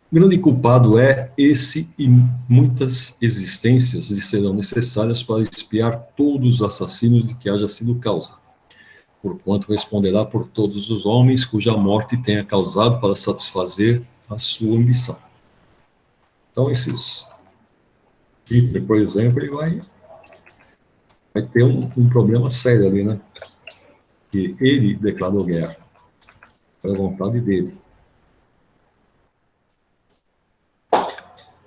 O grande culpado é esse, e muitas existências lhe serão necessárias para expiar todos os assassinos de que haja sido causa, porquanto responderá por todos os homens cuja morte tenha causado para satisfazer a sua ambição. Então, esses Hitler, por exemplo, ele vai ter um problema sério ali, né? Que ele declarou guerra, pela vontade dele.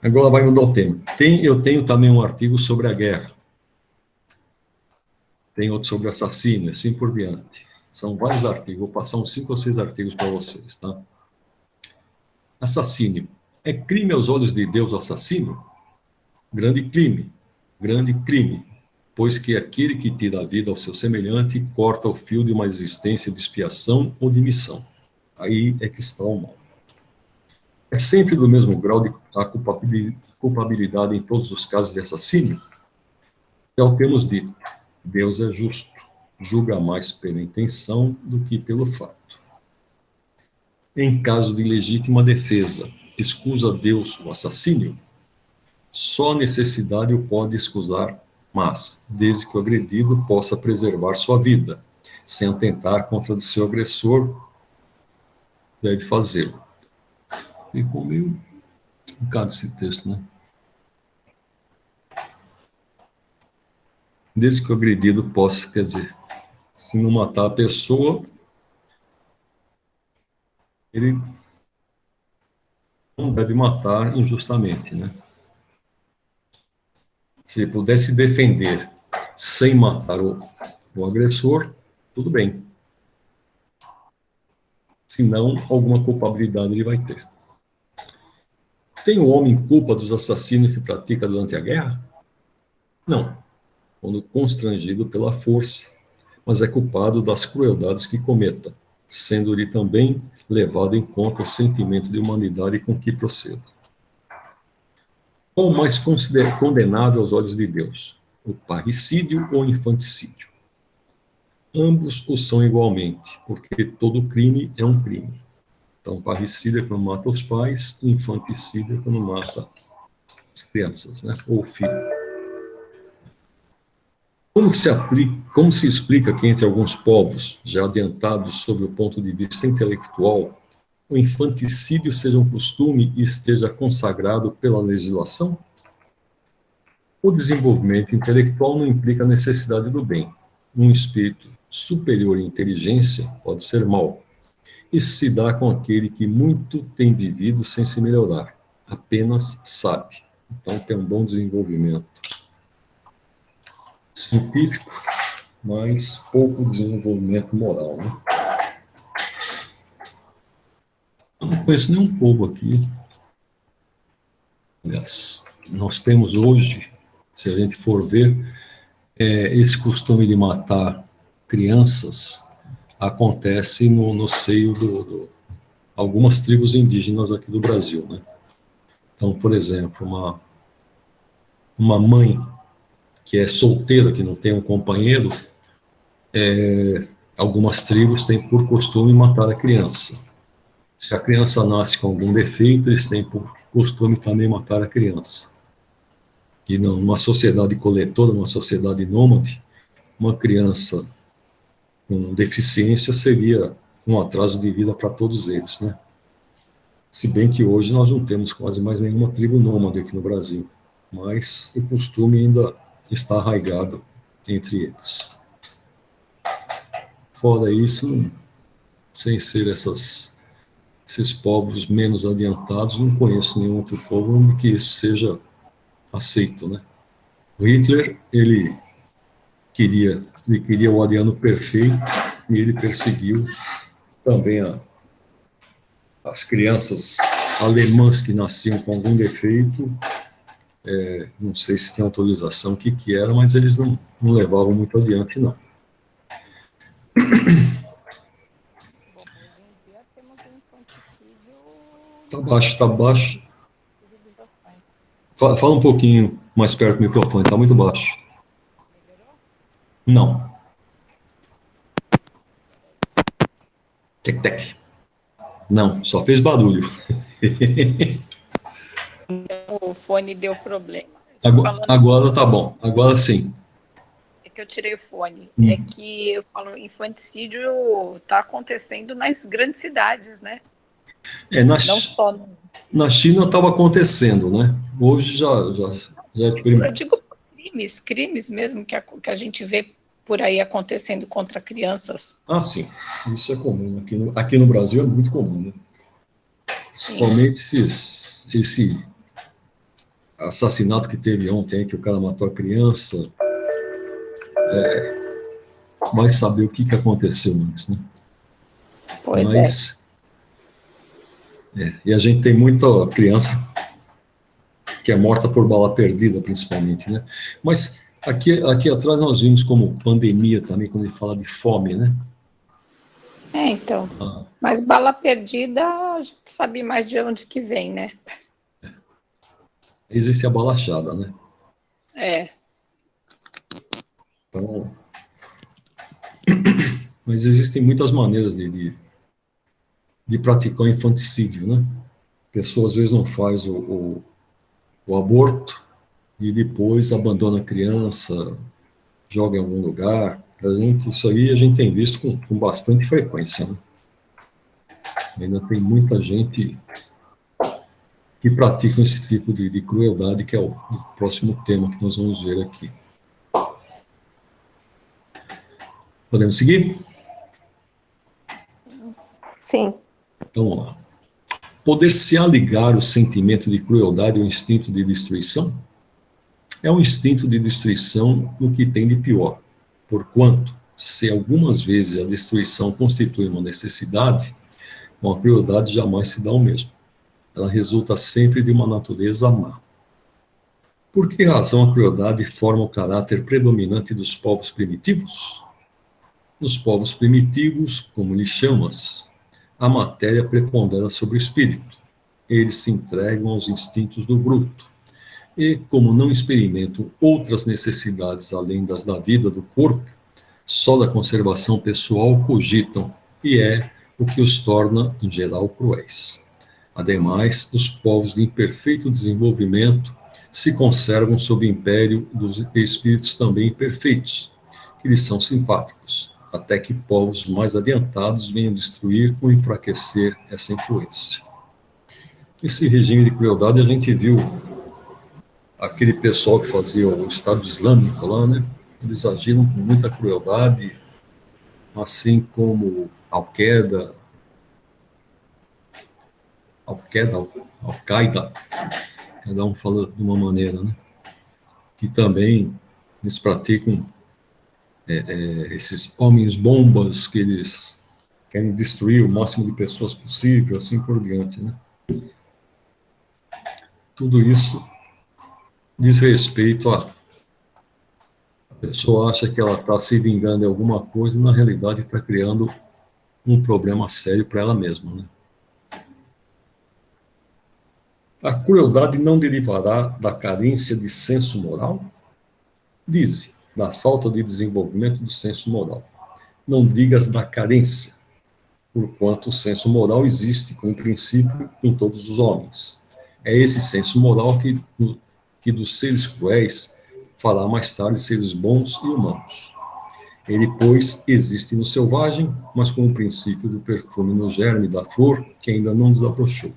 Agora vai mudar o tema. Eu tenho também um artigo sobre a guerra. Tem outro sobre assassínio, assim por diante. São vários artigos, vou passar uns 5 ou 6 artigos para vocês, tá? Assassínio. É crime aos olhos de Deus o assassínio? Grande crime, pois que aquele que tira a vida ao seu semelhante corta o fio de uma existência de expiação ou de missão. Aí é que está o mal. É sempre do mesmo grau de a culpabilidade em todos os casos de assassínio? Já o temos dito, Deus é justo, julga mais pela intenção do que pelo fato. Em caso de legítima defesa, escusa Deus o assassínio? Só a necessidade o pode escusar, mas, desde que o agredido possa preservar sua vida, sem atentar contra o seu agressor, deve fazê-lo. Ficou meio complicado esse texto, né? Desde que o agredido possa, quer dizer, se não matar a pessoa, ele não deve matar injustamente, né? Se ele pudesse defender sem matar o agressor, tudo bem. Se não, alguma culpabilidade ele vai ter. Tem o homem culpa dos assassinos que pratica durante a guerra? Não, quando constrangido pela força, mas é culpado das crueldades que cometa, sendo-lhe também levado em conta o sentimento de humanidade com que proceda. Qual o mais condenável aos olhos de Deus? O parricídio ou o infanticídio? Ambos o são igualmente, porque todo crime é um crime. Então, parricídio é quando mata os pais, infanticídio é quando mata as crianças, né? Ou o filho. Como se explica que entre alguns povos, já adiantados sob o ponto de vista intelectual, o infanticídio seja um costume e esteja consagrado pela legislação? O desenvolvimento intelectual não implica a necessidade do bem. Um espírito superior em inteligência pode ser mau. Isso se dá com aquele que muito tem vivido sem se melhorar, apenas sabe. Então tem um bom desenvolvimento científico, mas pouco desenvolvimento moral, né? Eu não conheço nenhum povo aqui. Aliás, nós temos hoje Se a gente for ver, esse costume de matar crianças acontece no seio algumas tribos indígenas aqui do Brasil, né? Então, por exemplo, uma mãe que é solteira, que não tem um companheiro, algumas tribos têm por costume matar a criança. Se a criança nasce com algum defeito, eles têm por costume também matar a criança. E numa sociedade coletora, numa sociedade nômade, uma criança com deficiência seria um atraso de vida para todos eles, né? Se bem que hoje nós não temos quase mais nenhuma tribo nômade aqui no Brasil, mas o costume ainda está arraigado entre eles. Fora isso, sem ser esses povos menos adiantados, não conheço nenhum outro povo onde que isso seja aceito, né? O Hitler, ele queria o ariano perfeito e ele perseguiu também as crianças alemãs que nasciam com algum defeito. Não sei se tem autorização, o que era, mas eles não levavam muito adiante, não. Tá baixo, tá baixo. Fala um pouquinho mais perto do microfone, tá muito baixo. Não. Tec. Não, só fez barulho. O fone deu problema. Agora tá bom, agora sim. É que eu tirei o fone. É que eu falo, infanticídio está acontecendo nas grandes cidades, né? Não só na China estava acontecendo, né? Hoje já é eu digo crimes mesmo que a gente vê por aí acontecendo contra crianças. Ah, sim. Isso é comum. Aqui no Brasil é muito comum, né? Principalmente esse assassinato que teve ontem, que o cara matou a criança. Vai saber o que aconteceu antes, né? Pois e a gente tem muita criança que é morta por bala perdida, principalmente, né? Mas aqui atrás nós vimos como pandemia também, quando ele fala de fome, né? Então. Mas bala perdida, a gente sabe mais de onde que vem, né? Existe a bala achada, né? Então, mas existem muitas maneiras de praticar o infanticídio, né? A pessoa às vezes não faz o aborto e depois abandona a criança, joga em algum lugar. Isso aí a gente tem visto com bastante frequência, né? Ainda tem muita gente que pratica esse tipo de crueldade, que é o próximo tema que nós vamos ver aqui. Podemos seguir? Sim. Então, vamos lá. Poder-se aligar o sentimento de crueldade ao instinto de destruição? É um instinto de destruição no que tem de pior, porquanto, se algumas vezes a destruição constitui uma necessidade, com a crueldade jamais se dá o mesmo. Ela resulta sempre de uma natureza má. Por que razão a crueldade forma o caráter predominante dos povos primitivos? Nos povos primitivos, como lhes chamas, a matéria prepondera sobre o espírito. Eles se entregam aos instintos do bruto. E, como não experimentam outras necessidades além das da vida do corpo, só da conservação pessoal cogitam, e é o que os torna, em geral, cruéis. Ademais, os povos de imperfeito desenvolvimento se conservam sob o império dos espíritos também imperfeitos, que lhes são simpáticos, até que povos mais adiantados venham destruir ou enfraquecer essa influência. Esse regime de crueldade a gente viu aquele pessoal que fazia o Estado Islâmico lá, né? Eles agiram com muita crueldade, assim como Al-Qaeda, cada um fala de uma maneira, né? E também eles praticam esses homens-bombas que eles querem destruir o máximo de pessoas possível, assim por diante, né? Tudo isso diz respeito pessoa acha que ela está se vingando de alguma coisa e, na realidade, está criando um problema sério para ela mesma, né? A crueldade não derivará da carência de senso moral? Dize, da falta de desenvolvimento do senso moral. Não digas da carência, porquanto o senso moral existe como princípio em todos os homens. É esse senso moral que dos seres cruéis fará mais tarde seres bons e humanos. Ele, pois, existe no selvagem, mas como princípio do perfume no germe da flor que ainda não desabrochou.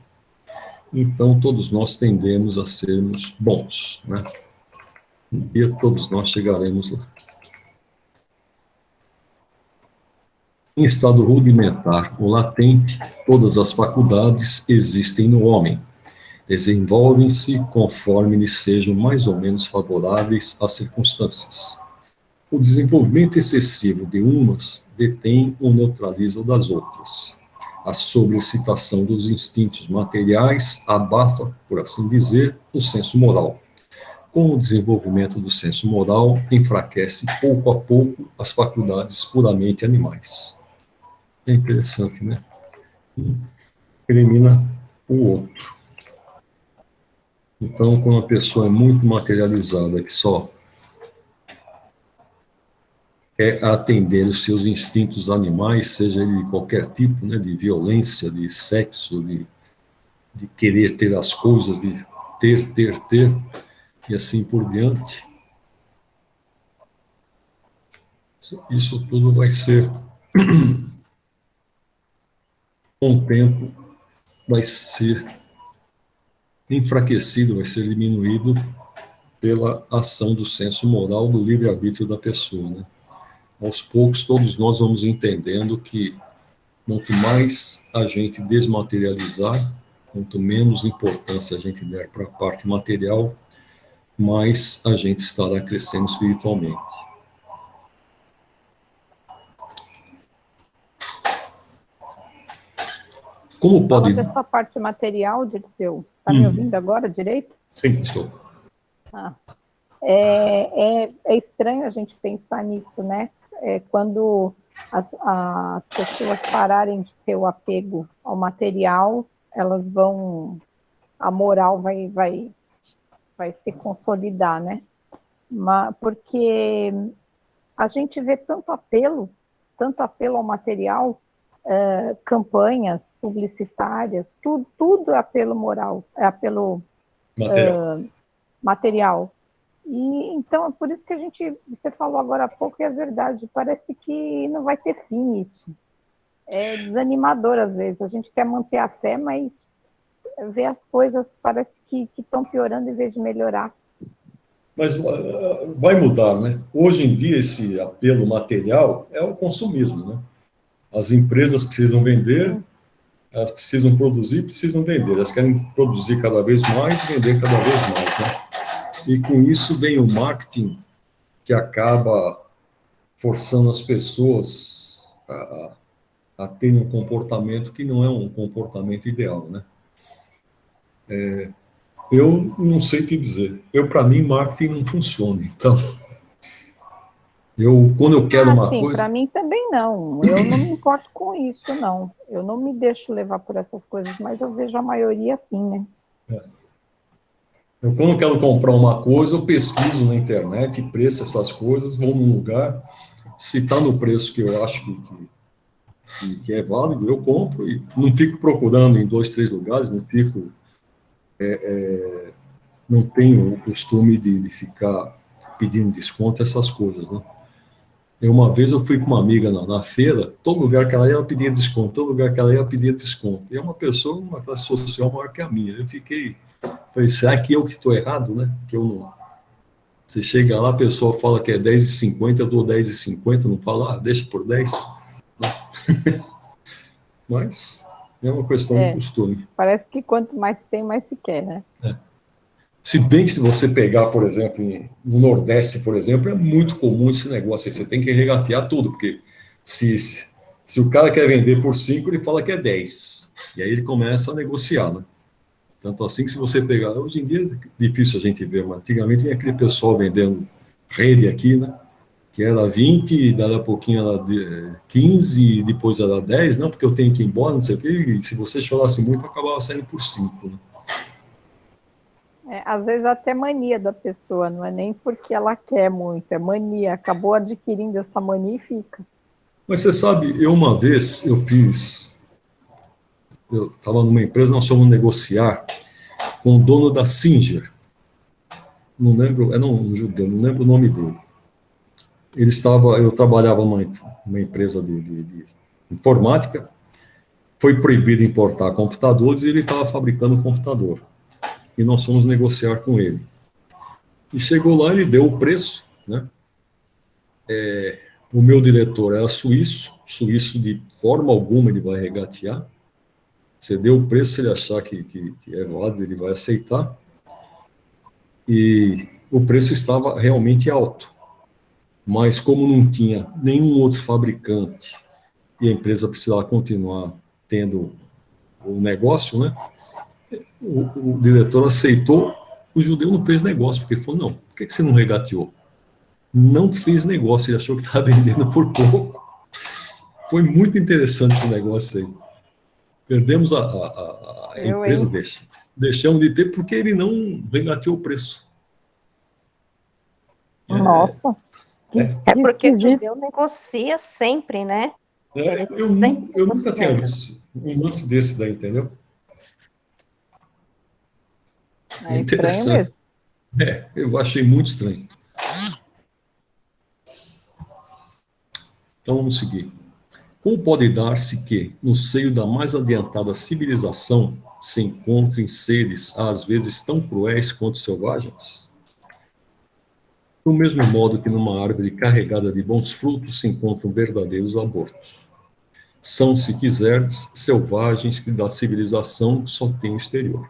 Então, todos nós tendemos a sermos bons, né? Um dia todos nós chegaremos lá. Em estado rudimentar ou latente, todas as faculdades existem no homem. Desenvolvem-se conforme lhes sejam mais ou menos favoráveis às circunstâncias. O desenvolvimento excessivo de umas detém ou neutraliza o das outras. A sobreexcitação dos instintos materiais abafa, por assim dizer, o senso moral. Com o desenvolvimento do senso moral, enfraquece pouco a pouco as faculdades puramente animais. É interessante, né? Elimina o outro. Então, quando a pessoa é muito materializada, que só quer atender os seus instintos animais, seja ele de qualquer tipo, né, de violência, de sexo, de querer ter as coisas, de ter, e assim por diante, isso tudo vai ser, com o tempo, vai ser enfraquecido, vai ser diminuído pela ação do senso moral, do livre-arbítrio da pessoa, né? Aos poucos, todos nós vamos entendendo que quanto mais a gente desmaterializar, quanto menos importância a gente der para a parte material, mais a gente estará crescendo espiritualmente. Como pode... Fala dessa parte material, Dirceu. Está me ouvindo agora direito? Sim, estou. É estranho a gente pensar nisso, né? Quando as pessoas pararem de ter o apego ao material, elas vão... A moral vai se consolidar, né? Porque a gente vê tanto apelo ao material, campanhas publicitárias, tudo é apelo moral, é apelo material. E então é por isso que você falou agora há pouco, e é verdade, parece que não vai ter fim isso. É desanimador às vezes, a gente quer manter a fé, mas vê as coisas, parece que estão piorando em vez de melhorar. Mas vai mudar, né? Hoje em dia esse apelo material é o consumismo, né? As empresas precisam vender, elas precisam produzir, precisam vender. Elas querem produzir cada vez mais e vender cada vez mais, né? E com isso vem o marketing que acaba forçando as pessoas a terem um comportamento que não é um comportamento ideal, né? Eu não sei te dizer. Para mim, marketing não funciona. Então, quando eu quero uma coisa... Para mim também não. Eu não me importo com isso, não. Eu não me deixo levar por essas coisas, mas eu vejo a maioria assim, né? Eu, quando quero comprar uma coisa, eu pesquiso na internet, preço, essas coisas, vou num lugar, se está no preço que eu acho que é válido, eu compro e não fico procurando em 2, 3 lugares, não fico... não tenho o costume de ficar pedindo desconto, essas coisas, né? Uma vez eu fui com uma amiga na feira, todo lugar que ela ia, ela pedia desconto, todo lugar que ela ia, ela pedia desconto. E é uma pessoa, uma classe social maior que a minha. Eu falei, será que eu que estou errado, né? Que eu não... Você chega lá, a pessoa fala que é R$10,50, eu dou R$10,50, não fala, deixa por 10. Mas é uma questão de costume. Parece que quanto mais tem, mais se quer, né? Se bem que se você pegar, por exemplo, no Nordeste, por exemplo, é muito comum esse negócio aí, você tem que regatear tudo, porque se o cara quer vender por 5, ele fala que é 10, e aí ele começa a negociar, né? Tanto assim que se você pegar, hoje em dia é difícil a gente ver, mas antigamente tinha aquele pessoal vendendo rede aqui, né? que era 20, daí a pouquinho era 15, depois era 10, não, porque eu tenho que ir embora, não sei o quê, e se você chorasse muito, acabava saindo por 5, né? Às vezes até mania da pessoa, não é nem porque ela quer muito, é mania, acabou adquirindo essa mania e fica. Mas você sabe, uma vez eu estava numa empresa, nós fomos negociar com o dono da Singer, não lembro, era um judeu, não lembro o nome dele. Eu trabalhava numa empresa de informática, foi proibido importar computadores e ele estava fabricando um computador. E nós fomos negociar com ele. E chegou lá, ele deu o preço, né? O meu diretor era suíço de forma alguma ele vai regatear. Você deu o preço, se ele achar que é válido, ele vai aceitar. E o preço estava realmente alto. Mas como não tinha nenhum outro fabricante e a empresa precisava continuar tendo o negócio, né? O diretor aceitou, o judeu não fez negócio, porque falou, não, por que você não regateou? Não fez negócio, ele achou que estava vendendo por pouco. Foi muito interessante esse negócio aí. Perdemos a empresa, deixamos de ter porque ele não regateou o preço. Nossa. É porque o judeu negocia sempre, né? Eu nunca tinha visto um lance desse daí, entendeu? É interessante. Eu achei muito estranho. Então vamos seguir. Como pode dar-se que, no seio da mais adiantada civilização, se encontrem seres, às vezes, tão cruéis quanto selvagens? Do mesmo modo que numa árvore carregada de bons frutos se encontram verdadeiros abortos. São, se quiseres, selvagens que da civilização só têm o exterior.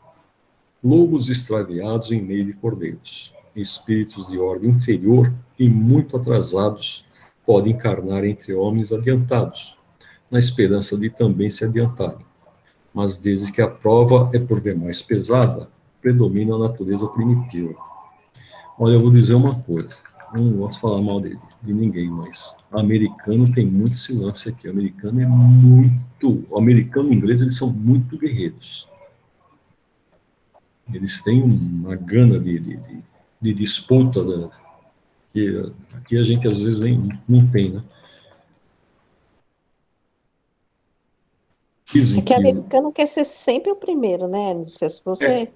Lobos extraviados em meio de cordeiros. Espíritos de ordem inferior e muito atrasados podem encarnar entre homens adiantados, na esperança de também se adiantarem. Mas desde que a prova é por demais pesada, predomina a natureza primitiva. Olha, eu vou dizer uma coisa, não gosto de falar mal de ninguém, mas o americano tem muito esse lance aqui. O americano o americano e o inglês, eles são muito guerreiros. Eles têm uma gana de disputa, né, que aqui a gente às vezes não tem, né? É que o americano quer ser sempre o primeiro, né? Se você...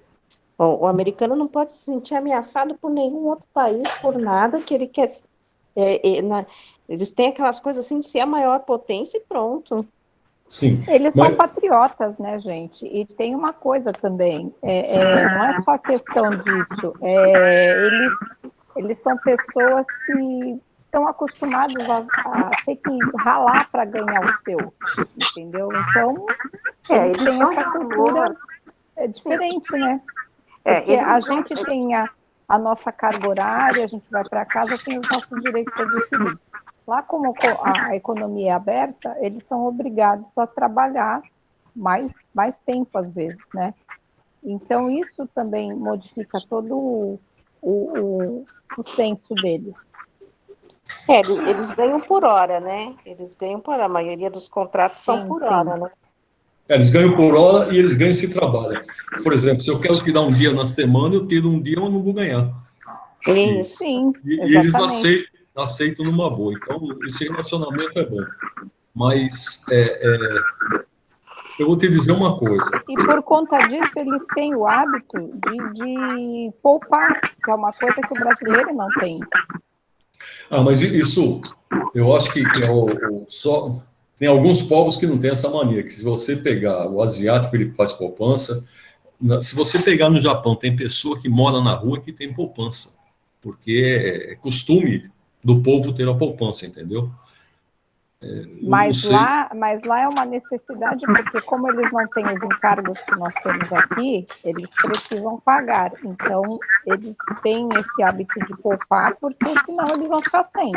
O americano não pode se sentir ameaçado por nenhum outro país, por nada, que ele quer... eles têm aquelas coisas assim de ser a maior potência e pronto. Sim. Eles são patriotas, né, gente? E tem uma coisa também, não é só questão disso, eles são pessoas que estão acostumados a ter que ralar para ganhar o seu, entendeu? Então, eles têm essa cultura diferente, né? Porque a gente tem a nossa carga horária, a gente vai para casa, tem os nossos direitos adquiridos. Lá, como a economia é aberta, eles são obrigados a trabalhar mais tempo, às vezes, né? Então, isso também modifica todo o senso deles. Eles ganham por hora, né? Eles ganham por hora, a maioria dos contratos são por hora, né? Eles ganham por hora e eles ganham se trabalham. Por exemplo, se eu quero tirar um dia na semana, eu tiro um dia, eu não vou ganhar. Isso. Sim, e eles aceitam numa boa. Então, esse relacionamento é bom. Mas eu vou te dizer uma coisa. E por conta disso, eles têm o hábito de poupar, que é uma coisa que o brasileiro não tem. Mas isso, eu acho que só tem alguns povos que não têm essa mania, que se você pegar o asiático, ele faz poupança. Se você pegar no Japão, tem pessoa que mora na rua que tem poupança, porque é costume do povo ter a poupança, entendeu? Mas lá é uma necessidade, porque como eles não têm os encargos que nós temos aqui, eles precisam pagar. Então, eles têm esse hábito de poupar, porque senão eles vão ficar sem.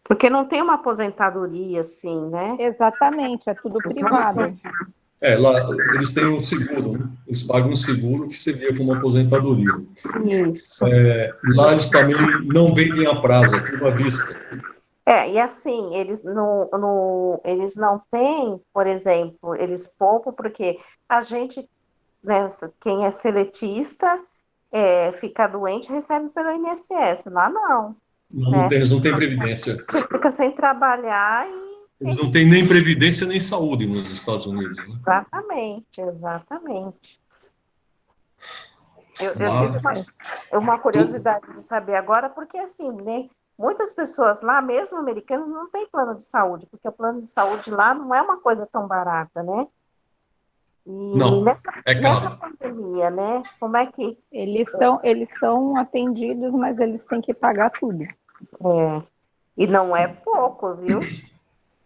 Porque não tem uma aposentadoria, assim, né? Exatamente, é tudo privado. Lá eles têm um seguro, né? eles pagam um seguro que seria como aposentadoria. Isso. Lá eles também não vendem a prazo, é tudo à vista. E assim, eles não têm, por exemplo, eles poupam porque a gente, né, quem é seletista, fica doente, recebe pelo INSS. Lá não, né? Eles não têm previdência. Você fica sem trabalhar e Eles não têm nem previdência nem saúde nos Estados Unidos, né? Exatamente. Eu Lá, tive uma curiosidade de saber agora, porque assim, né? Muitas pessoas lá, mesmo americanos, não têm plano de saúde, porque o plano de saúde lá não é uma coisa tão barata, né? E não, é nessa caro. pandemia, né? Como é que Eles são atendidos, mas eles têm que pagar tudo. E não é pouco, viu?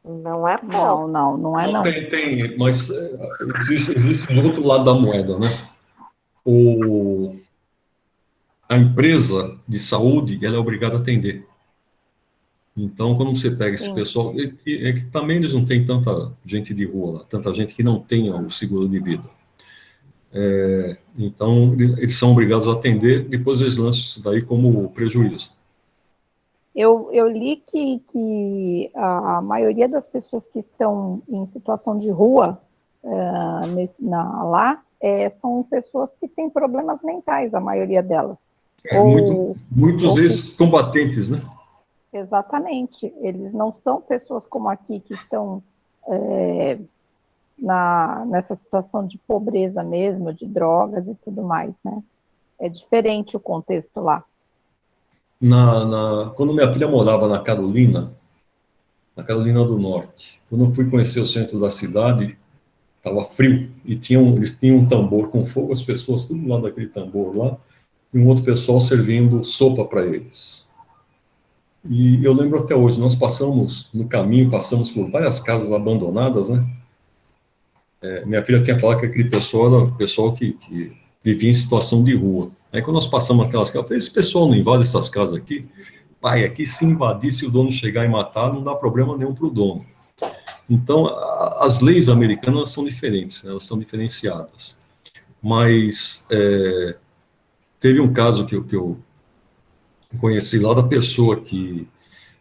Não é pouco. Não é não. Tem, mas existe do outro lado da moeda, né? A empresa de saúde, ela é obrigada a atender. Então, quando você pega esse pessoal, é que também eles não têm tanta gente de rua lá, tanta gente que não tenha o seguro de vida. Então, eles são obrigados a atender, depois eles lançam isso daí como prejuízo. Eu li que a maioria das pessoas que estão em situação de rua lá são pessoas que têm problemas mentais, a maioria delas. Muitos ex-combatentes, né? Exatamente. Eles não são pessoas como aqui que estão nessa situação de pobreza mesmo, de drogas e tudo mais, né? É diferente o contexto lá. Quando minha filha morava na Carolina do Norte, quando eu fui conhecer o centro da cidade, estava frio, e eles tinham um tambor com fogo, as pessoas tudo lá daquele tambor lá, e um outro pessoal servindo sopa para eles. E eu lembro até hoje, nós passamos no caminho, passamos por várias casas abandonadas, né? Minha filha tinha falado que aquele pessoal era o pessoal que vivia em situação de rua. Aí quando nós passamos aquelas casas, eu falei, esse pessoal não invade essas casas aqui? Pai, aqui se invadir, se o dono chegar e matar, não dá problema nenhum para o dono. Então, as leis americanas são diferentes, né? Elas são diferenciadas. Mas teve um caso que eu conheci lá da pessoa que,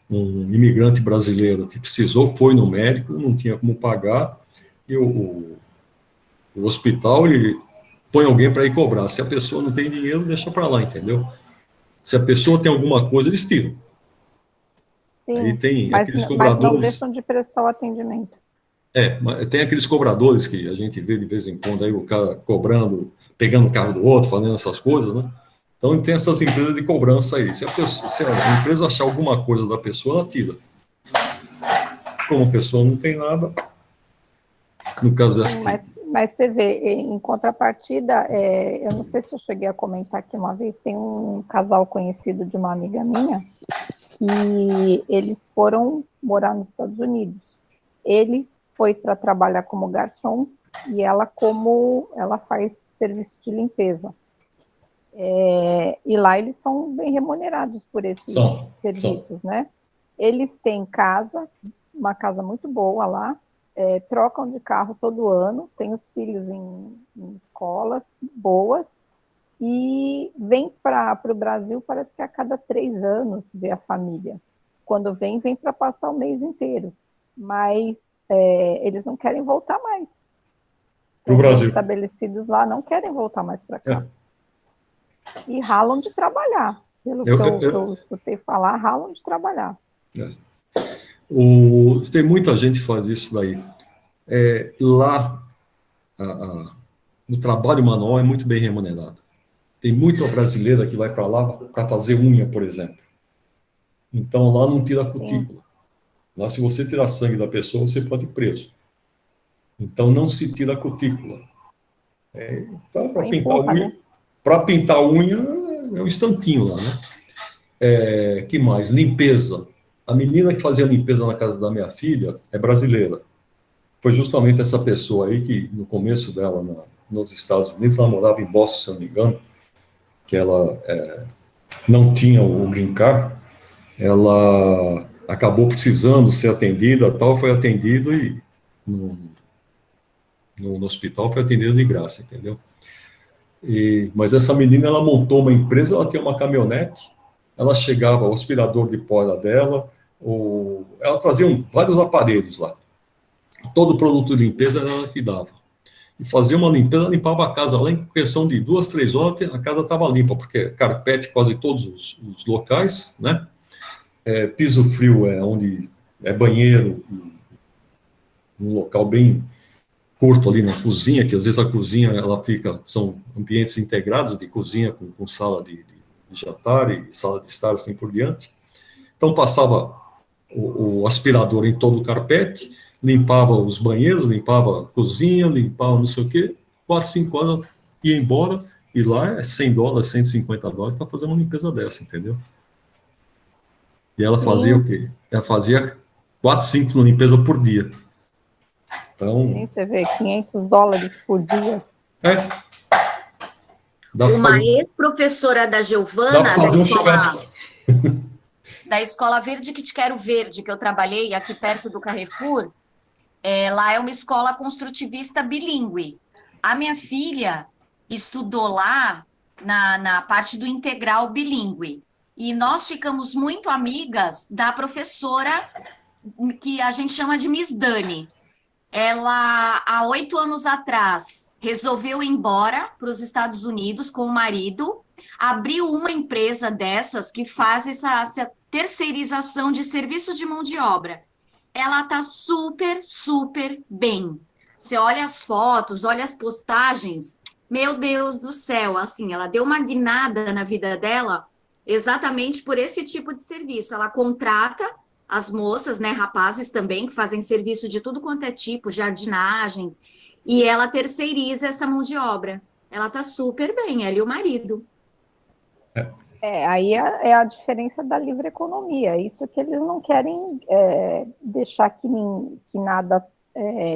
um imigrante brasileiro que precisou, foi no médico, não tinha como pagar, e o hospital, ele põe alguém para ir cobrar. Se a pessoa não tem dinheiro, deixa para lá, entendeu? Se a pessoa tem alguma coisa, eles tiram. Sim, aí tem mas, aqueles mas cobradores. não deixam de prestar o atendimento. Tem aqueles cobradores que a gente vê de vez em quando, aí o cara cobrando, pegando o carro do outro, fazendo essas coisas, né? Então tem essas empresas de cobrança aí. Se a empresa achar alguma coisa da pessoa, ela tira. Como a pessoa não tem nada, no caso dessa aqui. Mas você vê, em contrapartida, eu não sei se eu cheguei a comentar aqui uma vez, tem um casal conhecido de uma amiga minha, que eles foram morar nos Estados Unidos. Ele foi para trabalhar como garçom e ela faz serviço de limpeza. E lá eles são bem remunerados por esses serviços, né? Eles têm casa, uma casa muito boa lá, trocam de carro todo ano, têm os filhos em escolas boas, e vem para o Brasil, parece que a cada 3 anos vê a família. Quando vem para passar o mês inteiro. Mas eles não querem voltar mais. Para o Brasil. Estabelecidos lá não querem voltar mais para cá. E ralam de trabalhar. Pelo que eu escutei falar, ralam de trabalhar. Tem muita gente que faz isso daí. Lá, o trabalho manual é muito bem remunerado. Tem muita brasileira que vai para lá para fazer unha, por exemplo. Então, lá não tira a cutícula. Lá, se você tirar sangue da pessoa, você pode ir preso. Então, não se tira a cutícula. Então, para pintar unha, é um instantinho lá, né? Que mais? Limpeza. A menina que fazia limpeza na casa da minha filha é brasileira. Foi justamente essa pessoa aí que, no começo dela, nos Estados Unidos, ela morava em Boston, se não me engano, que ela não tinha o green card, ela acabou precisando ser atendida, tal, foi atendida e no hospital foi atendida de graça, entendeu? Mas essa menina, ela montou uma empresa, ela tinha uma caminhonete, ela chegava, o aspirador de pó era dela, ela trazia vários aparelhos lá. Todo produto de limpeza era ela que dava. E fazia uma limpeza, limpava a casa lá em questão de 2, 3 horas, a casa estava limpa, porque carpete quase todos os locais, né? Piso frio é onde é banheiro, um local bem curto ali na cozinha, que às vezes a cozinha são ambientes integrados de cozinha com sala de jantar e sala de estar, assim por diante. Então passava o aspirador em todo o carpete, limpava os banheiros, limpava a cozinha, limpava não sei o quê, 4, 5 horas ia embora, e lá é $100, $150 para fazer uma limpeza dessa, entendeu? E ela fazia o quê? Ela fazia 4, 5 limpezas por dia. Então, Sim, você vê, $500 por dia. Uma ex-professora da Giovana, dá para fazer um churrasco. Da Escola Verde que te quero verde, que eu trabalhei aqui perto do Carrefour, lá é uma escola construtivista bilíngue. A minha filha estudou lá na parte do integral bilíngue. E nós ficamos muito amigas da professora que a gente chama de Miss Dani. Ela, há 8 anos atrás, resolveu ir embora para os Estados Unidos com o marido, abriu uma empresa dessas que faz essa terceirização de serviço de mão de obra. Ela está super, super bem. Você olha as fotos, olha as postagens, meu Deus do céu, assim, ela deu uma guinada na vida dela exatamente por esse tipo de serviço. Ela contrata as moças, né, rapazes também, que fazem serviço de tudo quanto é tipo, jardinagem, e ela terceiriza essa mão de obra. Ela está super bem, ela e o marido. Aí é a diferença da livre economia, isso que eles não querem deixar que nada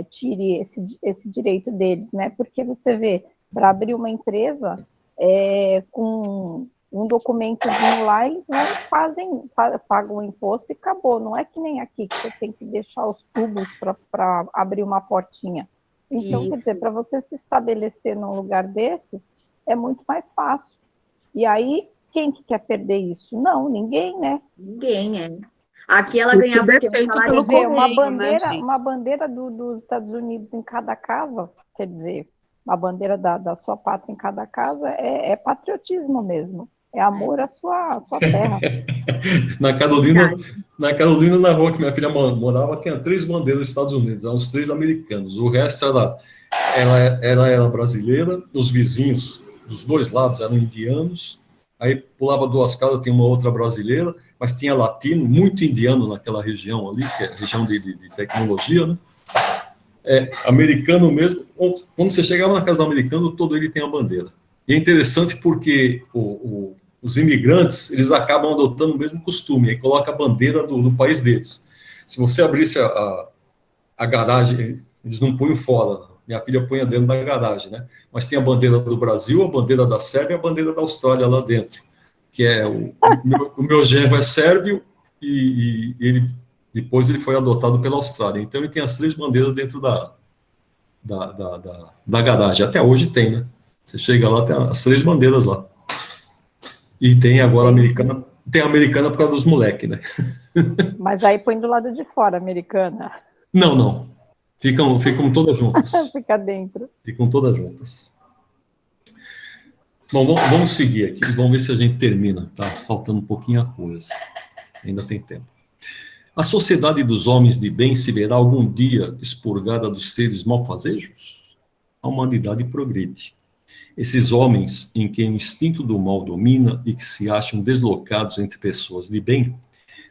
tire esse direito deles, né? Porque você vê, para abrir uma empresa com um documentozinho lá, eles pagam o imposto e acabou. Não é que nem aqui, que você tem que deixar os tubos para abrir uma portinha. Então, quer dizer, para você se estabelecer num lugar desses, é muito mais fácil. E aí, quem que quer perder isso? Não, ninguém, né? Ninguém, Aqui ela ganhava uma bandeira dos Estados Unidos em cada casa, quer dizer, a bandeira da sua pátria em cada casa é patriotismo mesmo. É amor à sua terra. Na Carolina, na rua que minha filha morava, tinha 3 bandeiras dos Estados Unidos, eram os 3 americanos. O resto ela era brasileira, os vizinhos dos 2 lados eram indianos, aí pulava 2 casas, tinha uma outra brasileira, mas tinha latino, muito indiano naquela região ali, que é região de tecnologia, né? Americano mesmo. Quando você chegava na casa do americano, todo ele tem a bandeira. E é interessante porque os imigrantes, eles acabam adotando o mesmo costume, aí coloca a bandeira do país deles. Se você abrisse a garagem, eles não põem fora, minha filha põe dentro da garagem, né? Mas tem a bandeira do Brasil, a bandeira da Sérvia e a bandeira da Austrália lá dentro, que é o meu genro é sérvio e depois ele foi adotado pela Austrália. Então ele tem as 3 bandeiras dentro da garagem. Até hoje tem, né? Você chega lá, tem as 3 bandeiras lá. E tem agora a americana, tem a americana por causa dos moleques, né? Mas aí põe do lado de fora, americana. Não. Ficam todas juntas. Fica dentro. Ficam todas juntas. Bom, vamos seguir aqui, vamos ver se a gente termina. Tá faltando um pouquinho a coisa. Ainda tem tempo. A sociedade dos homens de bem se verá algum dia expurgada dos seres malfazejos? A humanidade progride. Esses homens em quem o instinto do mal domina e que se acham deslocados entre pessoas de bem,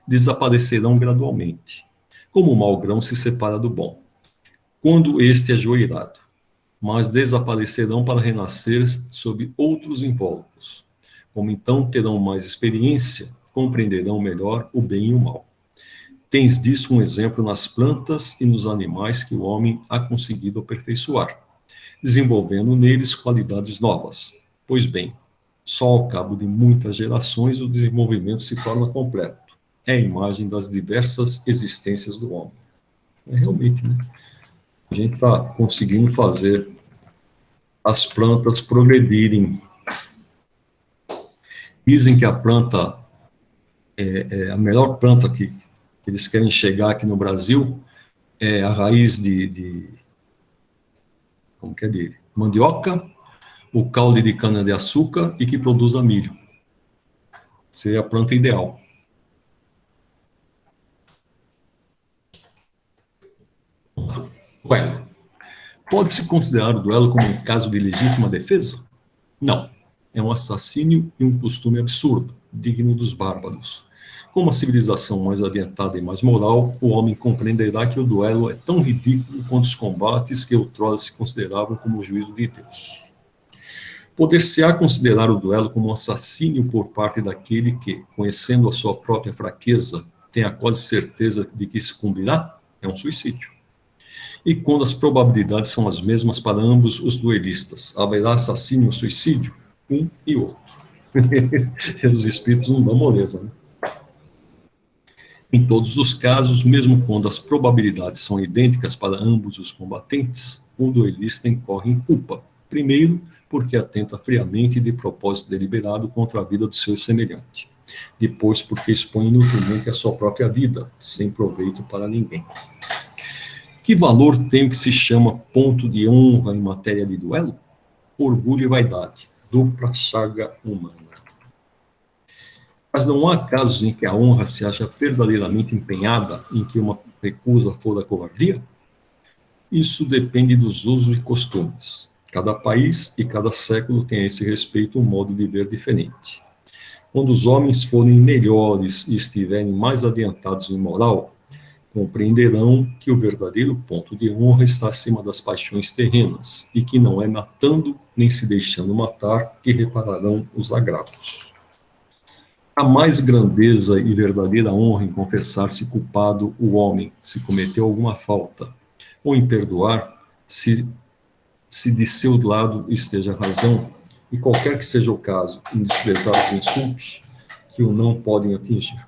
desaparecerão gradualmente, como o mau grão se separa do bom, quando este é joeirado, mas desaparecerão para renascer sob outros invólucros. Como então terão mais experiência, compreenderão melhor o bem e o mal. Tens disso um exemplo nas plantas e nos animais que o homem ha conseguido aperfeiçoar, desenvolvendo neles qualidades novas. Pois bem, só ao cabo de muitas gerações o desenvolvimento se torna completo. É a imagem das diversas existências do homem. Realmente, né? A gente está conseguindo fazer as plantas progredirem. Dizem que a planta, a melhor planta que eles querem chegar aqui no Brasil é a raiz como que é, de mandioca, o caule de cana-de-açúcar e que produza milho. Seria a planta ideal. Duelo. Pode-se considerar o duelo como um caso de legítima defesa? Não. É um assassínio e um costume absurdo, digno dos bárbaros. Com uma civilização mais adiantada e mais moral, o homem compreenderá que o duelo é tão ridículo quanto os combates que outrora se consideravam como o juízo de Deus. Poder-se-á considerar o duelo como um assassínio por parte daquele que, conhecendo a sua própria fraqueza, tem a quase certeza de que sucumbirá? É um suicídio. E quando as probabilidades são as mesmas para ambos os duelistas, haverá assassínio ou suicídio? Um e outro. Os espíritos não dão moleza, né? Em todos os casos, mesmo quando as probabilidades são idênticas para ambos os combatentes, o duelista incorre em culpa. Primeiro, porque atenta friamente e de propósito deliberado contra a vida do seu semelhante. Depois, porque expõe inutilmente a sua própria vida, sem proveito para ninguém. Que valor tem o que se chama ponto de honra em matéria de duelo? Orgulho e vaidade, dupla chaga humana. Mas não há casos em que a honra se acha verdadeiramente empenhada em que uma recusa for a covardia? Isso depende dos usos e costumes. Cada país e cada século tem a esse respeito um modo de ver diferente. Quando os homens forem melhores e estiverem mais adiantados em moral, compreenderão que o verdadeiro ponto de honra está acima das paixões terrenas e que não é matando nem se deixando matar que repararão os agravos. Há mais grandeza e verdadeira honra em confessar-se culpado o homem, se cometeu alguma falta, ou em perdoar, se de seu lado esteja a razão, e qualquer que seja o caso, em desprezar os insultos que o não podem atingir.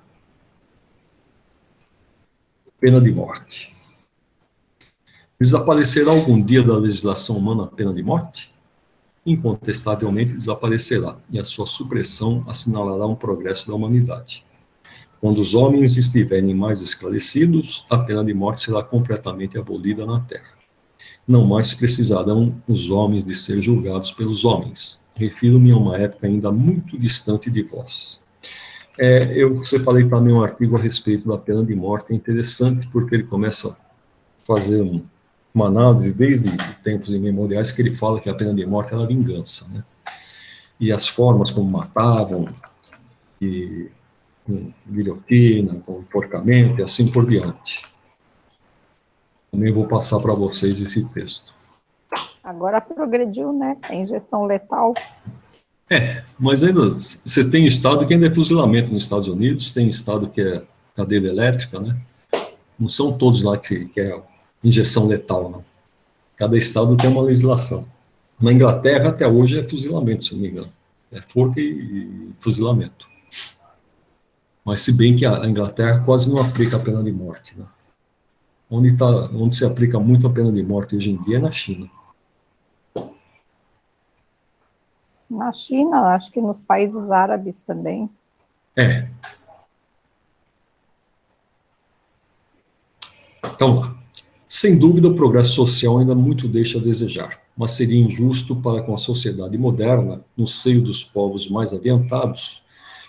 Pena de morte. Desaparecerá algum dia da legislação humana a pena de morte? Incontestavelmente desaparecerá, e a sua supressão assinalará um progresso da humanidade. Quando os homens estiverem mais esclarecidos, a pena de morte será completamente abolida na Terra. Não mais precisarão os homens de ser julgados pelos homens. Refiro-me a uma época ainda muito distante de vós. Eu separei também um artigo a respeito da pena de morte, é interessante porque ele começa a fazer uma análise desde tempos imemoriais que ele fala que a pena de morte era vingança, né? E as formas como matavam, e com guilhotina, com enforcamento e assim por diante. Também vou passar para vocês esse texto. Agora progrediu, né? A injeção letal. Mas ainda você tem estado que ainda é fuzilamento nos Estados Unidos, tem estado que é cadeira elétrica, né? Não são todos lá que é injeção letal, não. Cada estado tem uma legislação. Na Inglaterra, até hoje, é fuzilamento, se não me engano. É forca e fuzilamento. Mas se bem que a Inglaterra quase não aplica a pena de morte, né? Onde se aplica muito a pena de morte hoje em dia é na China. Na China, acho que nos países árabes também. Então lá. Sem dúvida, o progresso social ainda muito deixa a desejar, mas seria injusto para com a sociedade moderna, no seio dos povos mais adiantados,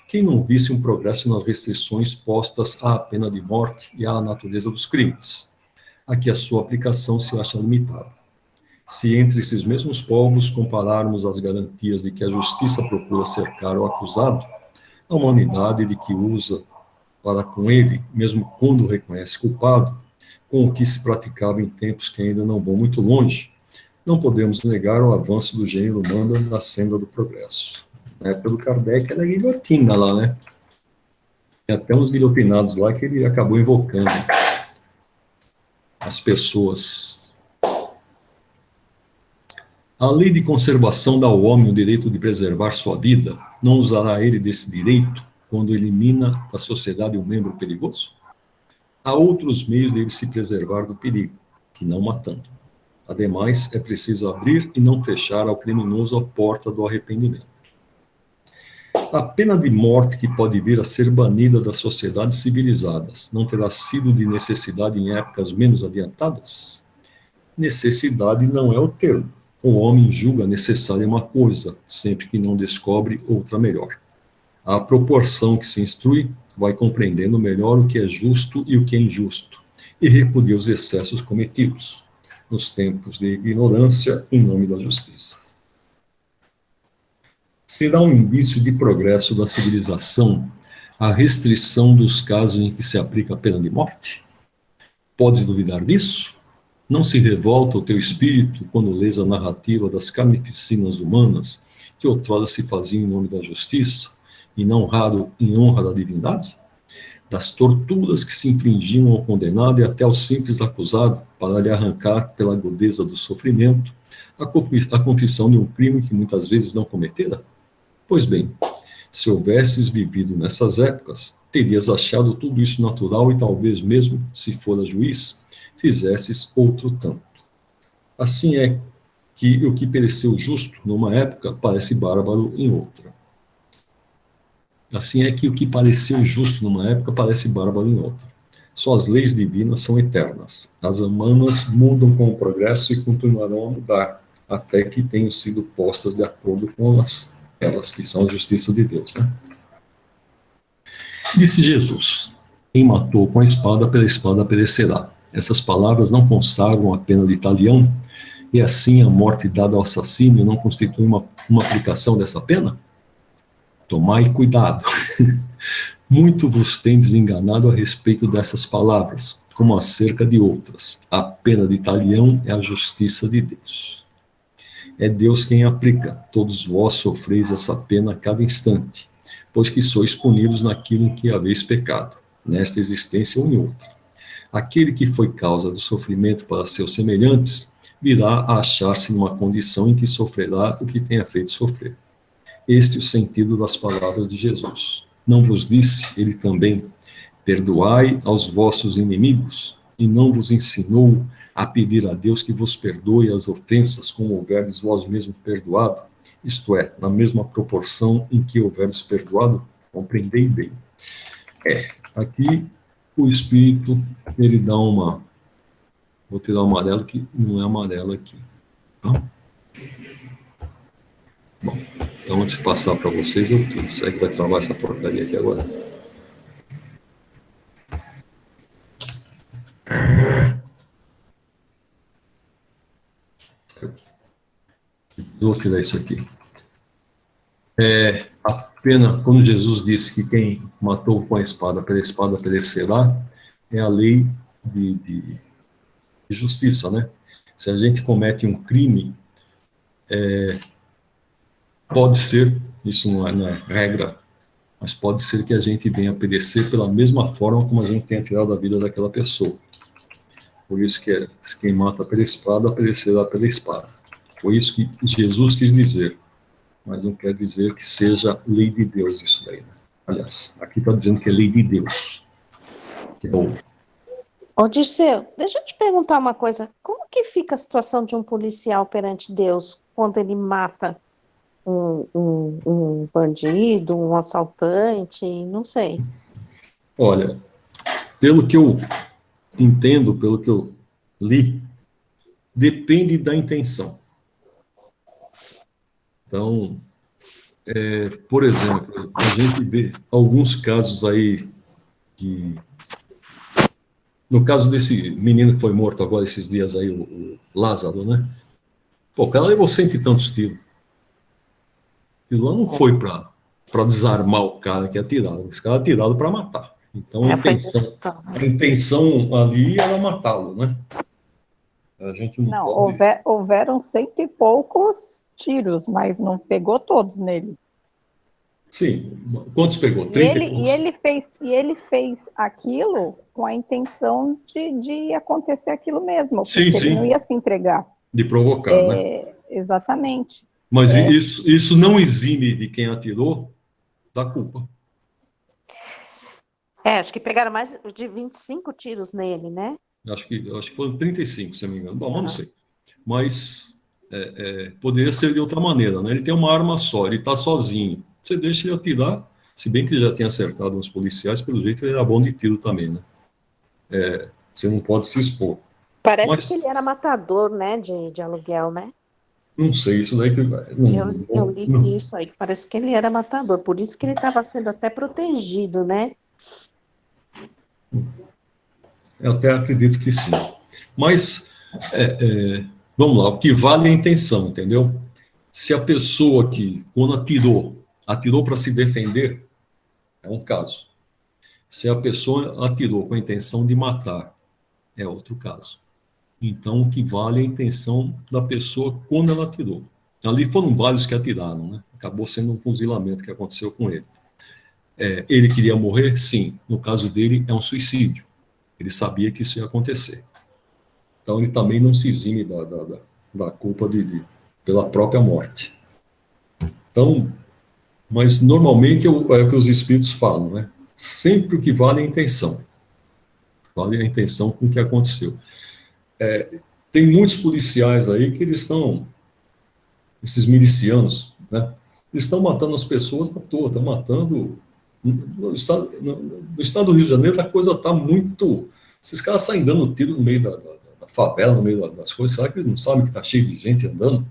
quem não visse um progresso nas restrições postas à pena de morte e à natureza dos crimes. Aqui a sua aplicação se acha limitada. Se entre esses mesmos povos compararmos as garantias de que a justiça procura cercar o acusado, a humanidade de que usa para com ele, mesmo quando o reconhece culpado, com o que se praticava em tempos que ainda não vão muito longe, não podemos negar o avanço do gênero humano na senda do progresso. Na época do Kardec era guilhotina lá, né? Tem até uns guilhotinados lá que ele acabou invocando as pessoas. A lei de conservação dá ao homem o direito de preservar sua vida. Não usará ele desse direito quando elimina da sociedade um membro perigoso? Há outros meios de ele se preservar do perigo, que não matando. Ademais, é preciso abrir e não fechar ao criminoso a porta do arrependimento. A pena de morte que pode vir a ser banida das sociedades civilizadas não terá sido de necessidade em épocas menos adiantadas? Necessidade não é o termo. O homem julga necessária uma coisa, sempre que não descobre outra melhor. À proporção que se instrui, vai compreendendo melhor o que é justo e o que é injusto, e repudia os excessos cometidos, nos tempos de ignorância, em nome da justiça. Será um indício de progresso da civilização a restrição dos casos em que se aplica a pena de morte? Podes duvidar disso? Não se revolta o teu espírito quando lês a narrativa das carnificinas humanas que outrora se faziam em nome da justiça, e não raro em honra da divindade? Das torturas que se infligiam ao condenado e até ao simples acusado para lhe arrancar, pela agudeza do sofrimento, a confissão de um crime que muitas vezes não cometera? Pois bem, se houvesses vivido nessas épocas, terias achado tudo isso natural e talvez mesmo, se fora juiz, fizesses outro tanto. Assim é que o que pereceu justo numa época parece bárbaro em outra. Assim é que o que pareceu justo numa época parece bárbaro em outra. Só as leis divinas são eternas. As humanas mudam com o progresso e continuarão a mudar, até que tenham sido postas de acordo com elas que são a justiça de Deus. Né? Disse Jesus: quem matou com a espada, pela espada perecerá. Essas palavras não consagram a pena de talião, e assim a morte dada ao assassínio não constitui uma aplicação dessa pena? Tomai cuidado. Muito vos tendes enganado a respeito dessas palavras, como acerca de outras. A pena de talião é a justiça de Deus. É Deus quem aplica. Todos vós sofreis essa pena a cada instante, pois que sois punidos naquilo em que haveis pecado, nesta existência ou em outra. Aquele que foi causa do sofrimento para seus semelhantes, virá a achar-se numa condição em que sofrerá o que tenha feito sofrer. Este é o sentido das palavras de Jesus. Não vos disse ele também: perdoai aos vossos inimigos, e não vos ensinou a pedir a Deus que vos perdoe as ofensas como houverdes vós mesmos perdoado? Isto é, na mesma proporção em que houverdes perdoado? Compreendei bem. Aqui o Espírito, ele dá uma... Vou tirar o amarelo, que não é amarelo aqui. Bom, então antes de passar para vocês, eu tiro. Será que vai travar essa porcaria aqui agora? Vou tirar isso aqui. A pena, quando Jesus disse que quem matou com a espada, pela espada perecerá, é a lei de justiça, né? Se a gente comete um crime, pode ser, isso não é regra, mas pode ser que a gente venha a perecer pela mesma forma como a gente tenha tirado a vida daquela pessoa. Por isso que quem mata pela espada, perecerá pela espada. Foi isso que Jesus quis dizer, mas não quer dizer que seja lei de Deus isso daí. Né? Aliás, aqui está dizendo que é lei de Deus. Que é o... Ô, Dirceu, deixa eu te perguntar uma coisa. Como que fica a situação de um policial perante Deus quando ele mata um bandido, um assaltante, não sei. Olha, pelo que eu entendo, pelo que eu li, depende da intenção. Então, por exemplo, a gente vê alguns casos aí que... No caso desse menino que foi morto agora esses dias aí, o Lázaro, né? Pô, o cara levou 100 e tantos tiros. E lá não foi para desarmar o cara que atiraram. Esse cara atiraram para matar. Então a intenção ali era matá-lo, né? A gente não pode... houveram 100 e poucos tiros, mas não pegou todos nele. Sim, quantos pegou? 30 e ele fez aquilo com a intenção de acontecer aquilo mesmo, porque ele não ia se entregar. De provocar, né? Exatamente. Mas isso não exime de quem atirou da culpa. Acho que pegaram mais de 25 tiros nele, né? Acho que foram 35, se não me engano. Bom, mas não sei. mas poderia ser de outra maneira, né? Ele tem uma arma só, ele está sozinho. Você deixa ele atirar, se bem que ele já tinha acertado uns policiais, pelo jeito ele era bom de tiro também, né? Você não pode se expor. Parece Mas- que ele era matador, né, de aluguel, né? Não sei, isso daí que... Eu li isso aí, que parece que ele era matador, por isso que ele estava sendo até protegido, né? Eu até acredito que sim. Mas, vamos lá, o que vale é a intenção, entendeu? Se a pessoa que, quando atirou para se defender, é um caso. Se a pessoa atirou com a intenção de matar, é outro caso. Então, o que vale é a intenção da pessoa quando ela atirou. Ali foram vários que atiraram, né? Acabou sendo um fuzilamento que aconteceu com ele. Ele queria morrer? Sim. No caso dele, é um suicídio. Ele sabia que isso ia acontecer. Então, ele também não se exime da culpa pela própria morte. Então, mas normalmente é o que os espíritos falam, né? Sempre o que vale é a intenção. Vale a intenção com o que aconteceu. Tem muitos policiais aí que eles estão, esses milicianos, né? Eles estão matando as pessoas à toa, estão matando. No estado do Rio de Janeiro, a coisa está muito. Esses caras saem dando tiro no meio da favela, no meio das coisas. Será que eles não sabem que está cheio de gente andando?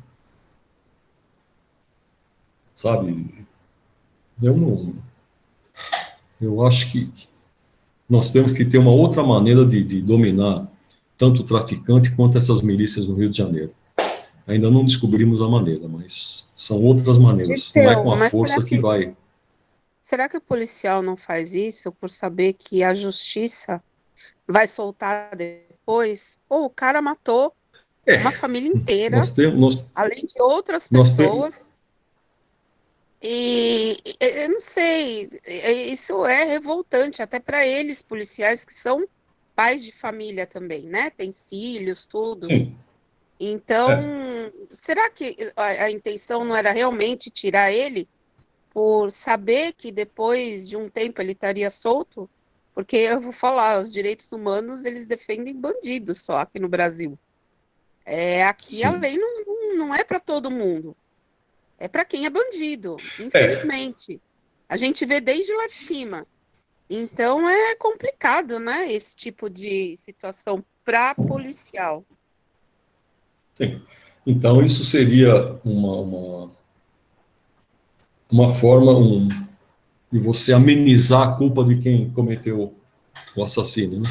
Sabe? Eu acho que nós temos que ter uma outra maneira de dominar tanto o traficante quanto essas milícias no Rio de Janeiro. Ainda não descobrimos a maneira, mas são outras maneiras. Não é com a Mas força será que vai. será que o policial não faz isso por saber que a justiça vai soltar depois? Pô, o cara matou uma família inteira, além de outras nós pessoas. E eu não sei, isso é revoltante até para eles, policiais que são pais de família também, né? Tem filhos, tudo. Sim. Então, será que a intenção não era realmente tirar ele por saber que depois de um tempo ele estaria solto? Porque eu vou falar, os direitos humanos, eles defendem bandidos só aqui no Brasil. Aqui a Sim. lei não é para todo mundo. É para quem é bandido, infelizmente. A gente vê desde lá de cima. Então é complicado, né? Esse tipo de situação para policial. Sim. Então, isso seria uma forma de você amenizar a culpa de quem cometeu o assassínio, né?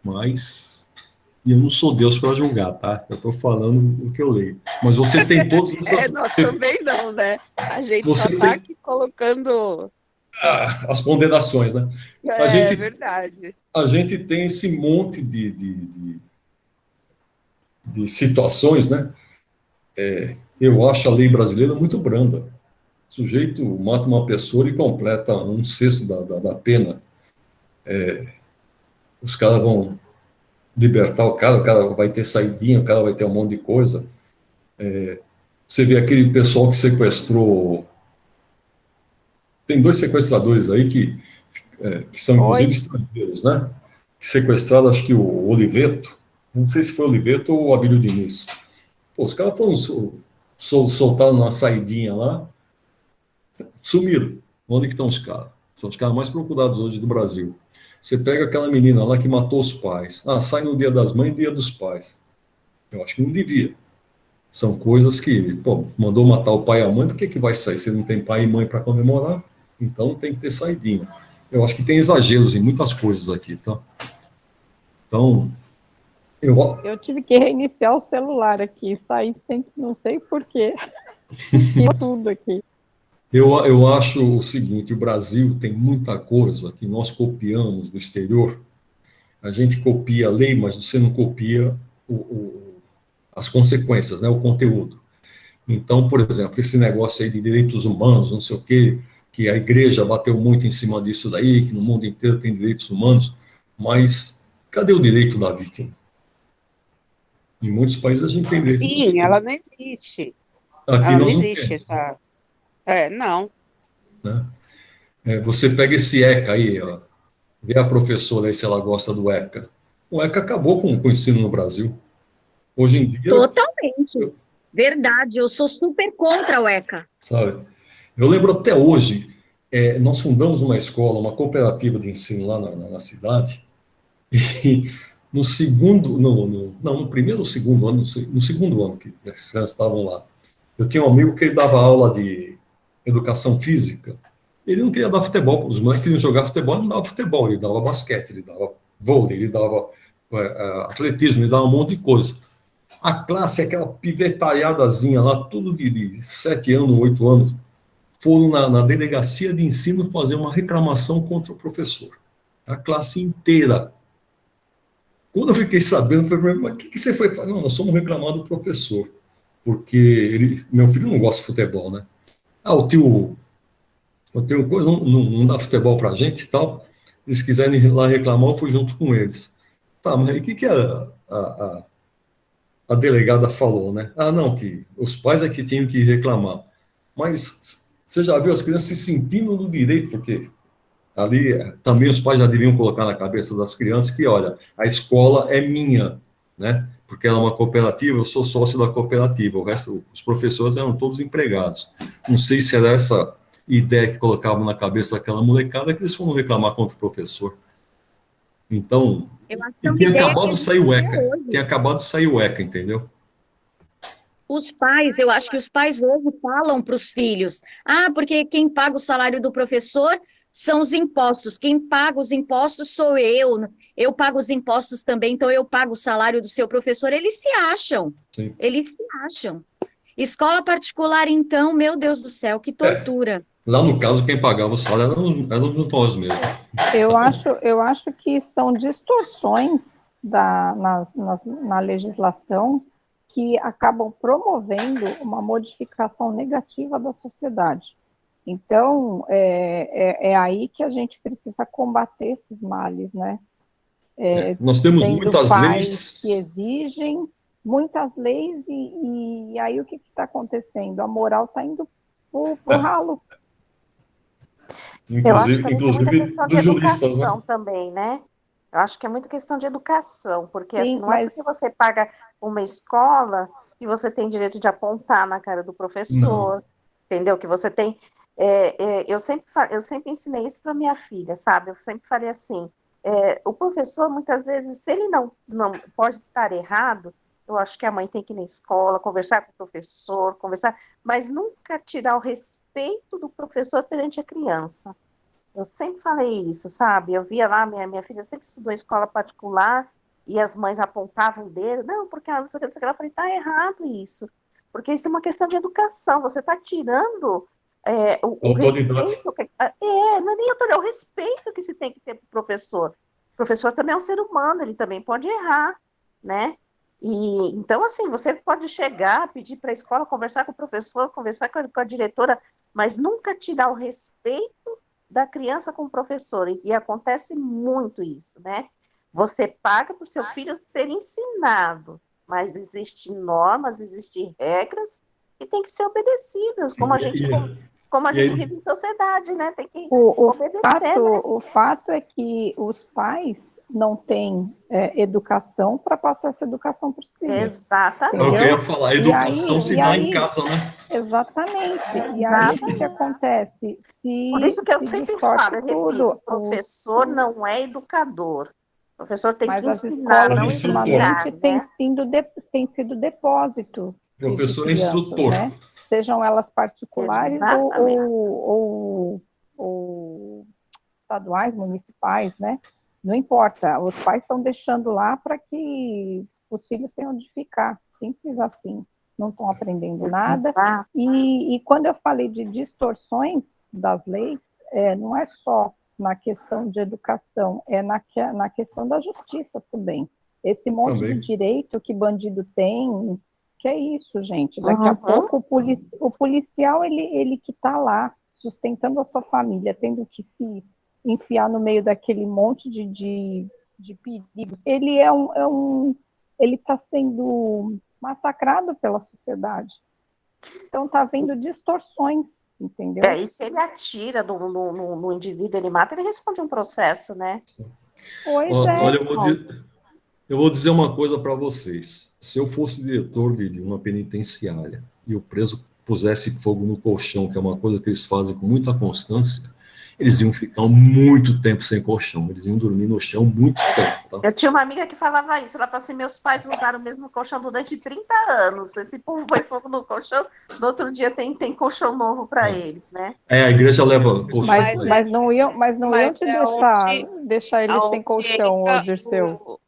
Mas eu não sou Deus para julgar, tá? Eu estou falando o que eu leio. Mas você tem todas essas... Nós também não, né? A gente Você só está tem- aqui colocando... as ponderações, né? É verdade. A gente tem esse monte de situações, né? Eu acho a lei brasileira muito branda. O sujeito mata uma pessoa e completa um sexto da pena. Os caras vão libertar o cara vai ter saidinha, o cara vai ter um monte de coisa. Você vê aquele pessoal que sequestrou. Tem 2 sequestradores aí que são inclusive estrangeiros, né? Que sequestraram, acho que o Oliveto, não sei se foi o Oliveto ou o Abílio Diniz. Pô, os caras foram soltaram uma saidinha lá, sumiram. Onde que estão os caras? São os caras mais procurados hoje do Brasil. Você pega aquela menina lá que matou os pais. Sai no Dia das Mães e Dia dos Pais. Eu acho que não devia. São coisas que, pô, mandou matar o pai e a mãe, por que vai sair? Você não tem pai e mãe para comemorar, então tem que ter saidinha. Eu acho que tem exageros em muitas coisas aqui, tá? Então, eu tive que reiniciar o celular aqui, saí sem, não sei porquê, e tudo aqui. Eu acho o seguinte, o Brasil tem muita coisa que nós copiamos do exterior. A gente copia a lei, mas você não copia as consequências, né, o conteúdo. Então, por exemplo, esse negócio aí de direitos humanos, não sei o quê, que a igreja bateu muito em cima disso daí, que no mundo inteiro tem direitos humanos, mas cadê o direito da vítima? Em muitos países a gente tem direito. Sim, ela não existe. Aqui Ela não nós existe essa... não. Né? Você pega esse ECA aí, ó, vê a professora aí se ela gosta do ECA. O ECA acabou com o ensino no Brasil. Hoje em dia, Totalmente. Verdade, eu sou super contra o ECA. sabe? Eu lembro até hoje, nós fundamos uma escola, uma cooperativa de ensino lá na cidade, e no segundo, no primeiro ou segundo ano, no segundo ano que as crianças estavam lá, eu tinha um amigo que ele dava aula de educação física. Ele não queria dar futebol, os moleques queriam jogar futebol, ele não dava futebol, ele dava basquete, ele dava vôlei, ele dava atletismo, ele dava um monte de coisa. A classe, aquela pivetalhadazinha lá, tudo de 7 anos, 8 anos, foram na delegacia de ensino fazer uma reclamação contra o professor. A classe inteira. Quando eu fiquei sabendo, eu falei, mas o que você foi fazer? Não, nós somos reclamar do professor, porque meu filho não gosta de futebol, né? O teu coisa não dá futebol pra gente e tal. Eles quiserem ir lá reclamar, eu fui junto com eles. Tá, mas aí o que a delegada falou, né? Ah, não, que os pais é que tinham que reclamar. Mas você já viu as crianças se sentindo no direito, porque ali também os pais já deviam colocar na cabeça das crianças que, olha, a escola é minha, né? Porque ela é uma cooperativa, eu sou sócio da cooperativa, o resto, os professores eram todos empregados. Não sei se era essa ideia que colocavam na cabeça daquela molecada que eles foram reclamar contra o professor. Então, Eu acho que e é uma tinha ideia acabado que de sair o existe até ECA, hoje. tinha acabado de sair o ECA, entendeu? Os pais, eu acho que os pais hoje falam para os filhos: ah, porque quem paga o salário do professor são os impostos, quem paga os impostos sou eu pago os impostos também, então eu pago o salário do seu professor. Eles se acham, Sim. eles se acham. Escola particular, então, meu Deus do céu, que tortura. Lá no caso, quem pagava o salário eram nós mesmo. Eu acho que são distorções na legislação que acabam promovendo uma modificação negativa da sociedade. Então, é aí que a gente precisa combater esses males, né? Nós temos Sendo muitas pais leis. que exigem muitas leis e aí o que está acontecendo? A moral está indo pro ralo. Eu acho também que é muita Inclusive questão de dos juristas, educação né? também, né? Eu acho que é muita questão de educação, porque assim, Sim, não é mas porque você paga uma escola que você tem direito de apontar na cara do Não. professor, entendeu? Que você tem. Eu sempre ensinei isso para minha filha, sabe? Eu sempre falei assim: o professor, muitas vezes, se ele não pode estar errado, eu acho que a mãe tem que ir na escola, conversar com o professor, mas nunca tirar o respeito do professor perante a criança. Eu sempre falei isso, sabe? Eu via lá, minha filha sempre estudou em escola particular e as mães apontavam o dedo. Não, porque ela não sei o que, não sei o que. Ela falei, tá errado isso. Porque isso é uma questão de educação. Você está tirando o Autoridade. respeito. Não é nem autoridade, é o respeito que se tem que ter para o professor. O professor também é um ser humano, ele também pode errar, né? E então, assim, você pode chegar, pedir para a escola, conversar com o professor, conversar com a diretora, mas nunca tirar o respeito da criança com o professor, e acontece muito isso, né? Você paga para o seu filho ser ensinado, mas existem normas, existem regras que têm que ser obedecidas, como a gente aí, vive em sociedade, né? Tem que O obedecer, né? fato é que os pais não têm educação para passar essa educação para os filhos. é o Exatamente. que eu Entendeu? ia falar, a educação se dá em casa, né? Exatamente. E aí o que acontece? Por isso que eu Se sempre distorce falo, eu repito, tudo, o professor não é educador. O professor tem mas que as ensinar, escolas não educar, ultimamente têm né? sido depósito de Professor é crianças, instrutor. né? Sejam elas particulares Exatamente. ou estaduais, municipais, né? Não importa, os pais estão deixando lá para que os filhos tenham onde ficar, simples assim, não estão aprendendo nada. Exato. E quando eu falei de distorções das leis, não é só na questão de educação, é na questão da justiça também. Esse monte Também. de direito que bandido tem, que é isso, gente. Daqui a pouco o policial, ele que está lá, sustentando a sua família, tendo que se enfiar no meio daquele monte de perigos, ele ele está sendo massacrado pela sociedade. Então está havendo distorções, entendeu? E se ele atira no indivíduo, ele mata, ele responde um processo, né? Pois Olha, é. Eu vou dizer uma coisa para vocês. Se eu fosse diretor de uma penitenciária e o preso pusesse fogo no colchão, que é uma coisa que eles fazem com muita constância, eles iam ficar muito tempo sem colchão, eles iam dormir no chão muito tempo. Tá? Eu tinha uma amiga que falava isso, ela falou assim, meus pais usaram o mesmo colchão durante 30 anos, esse povo põe fogo no colchão, no outro dia tem colchão novo para eles, né? A igreja leva colchão. Mas não iam te deixar eles sem colchão, ô Dirceu.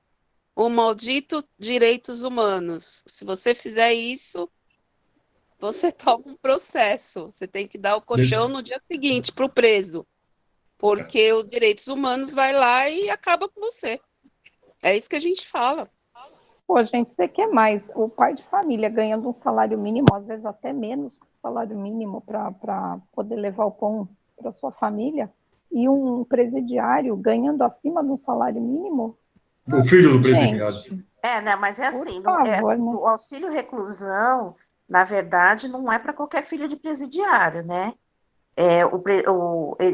O maldito direitos humanos. Se você fizer isso, você toma um processo. Você tem que dar o colchão no dia seguinte para o preso. Porque os direitos humanos vai lá e acaba com você. É isso que a gente fala. Pô, gente, você quer mais? O pai de família ganhando um salário mínimo, às vezes até menos que o salário mínimo para poder levar o pão para sua família, e um presidiário ganhando acima de um salário mínimo? O filho do presidiário. Né, mas é assim, favor, né? O auxílio reclusão, na verdade, não é para qualquer filho de presidiário, né?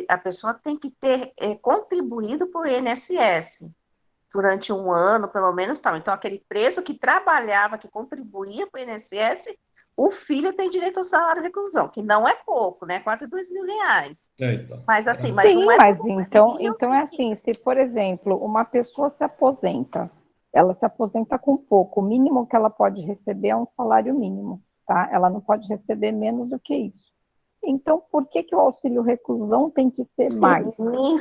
A pessoa tem que ter contribuído para o INSS durante um ano, pelo menos, tal. Então, aquele preso que trabalhava, que contribuía para o INSS, o filho tem direito ao salário reclusão, que não é pouco, né? Quase R$2.000. Então. Mas assim, Sim, não é mas então é assim, se, por exemplo, uma pessoa se aposenta, ela se aposenta com pouco, o mínimo que ela pode receber é um salário mínimo, tá? Ela não pode receber menos do que isso. Então, por que o auxílio reclusão tem que ser mais?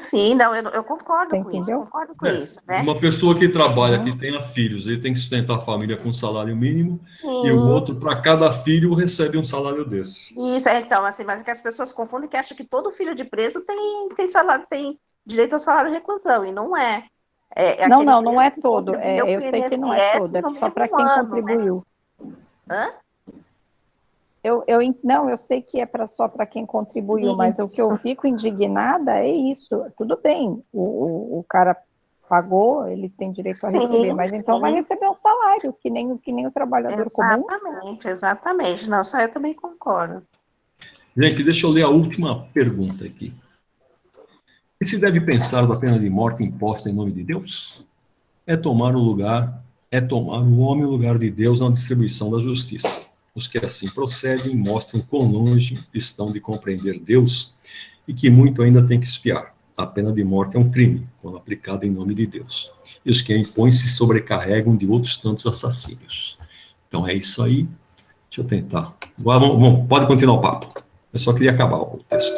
Sim, não, eu concordo com entendeu? isso, concordo com isso, né? Uma pessoa que trabalha, que tenha filhos, ele tem que sustentar a família com salário mínimo, e o outro, para cada filho, recebe um salário desse. Isso, então, assim, mas é que as pessoas confundem que acham que todo filho de preso tem salário, tem direito ao salário reclusão, e não é. Não é todo. Eu sei que não é todo, é só para quem contribuiu. Hã? Eu sei que é só para quem contribuiu, mas o que eu fico indignada é isso. Tudo bem, o cara pagou, ele tem direito a receber, mas então vai receber um salário, que nem o trabalhador comum. Exatamente. Não, só eu também concordo. Gente, deixa eu ler a última pergunta aqui. E se deve pensar da pena de morte imposta em nome de Deus? É tomar o homem o lugar de Deus na distribuição da justiça. Os que assim procedem mostram quão longe estão de compreender Deus e que muito ainda tem que espiar. A pena de morte é um crime, quando aplicada em nome de Deus. E os que a impõem se sobrecarregam de outros tantos assassínios. Então é isso aí. Deixa eu tentar. Agora, pode continuar o papo. Eu só queria acabar o texto.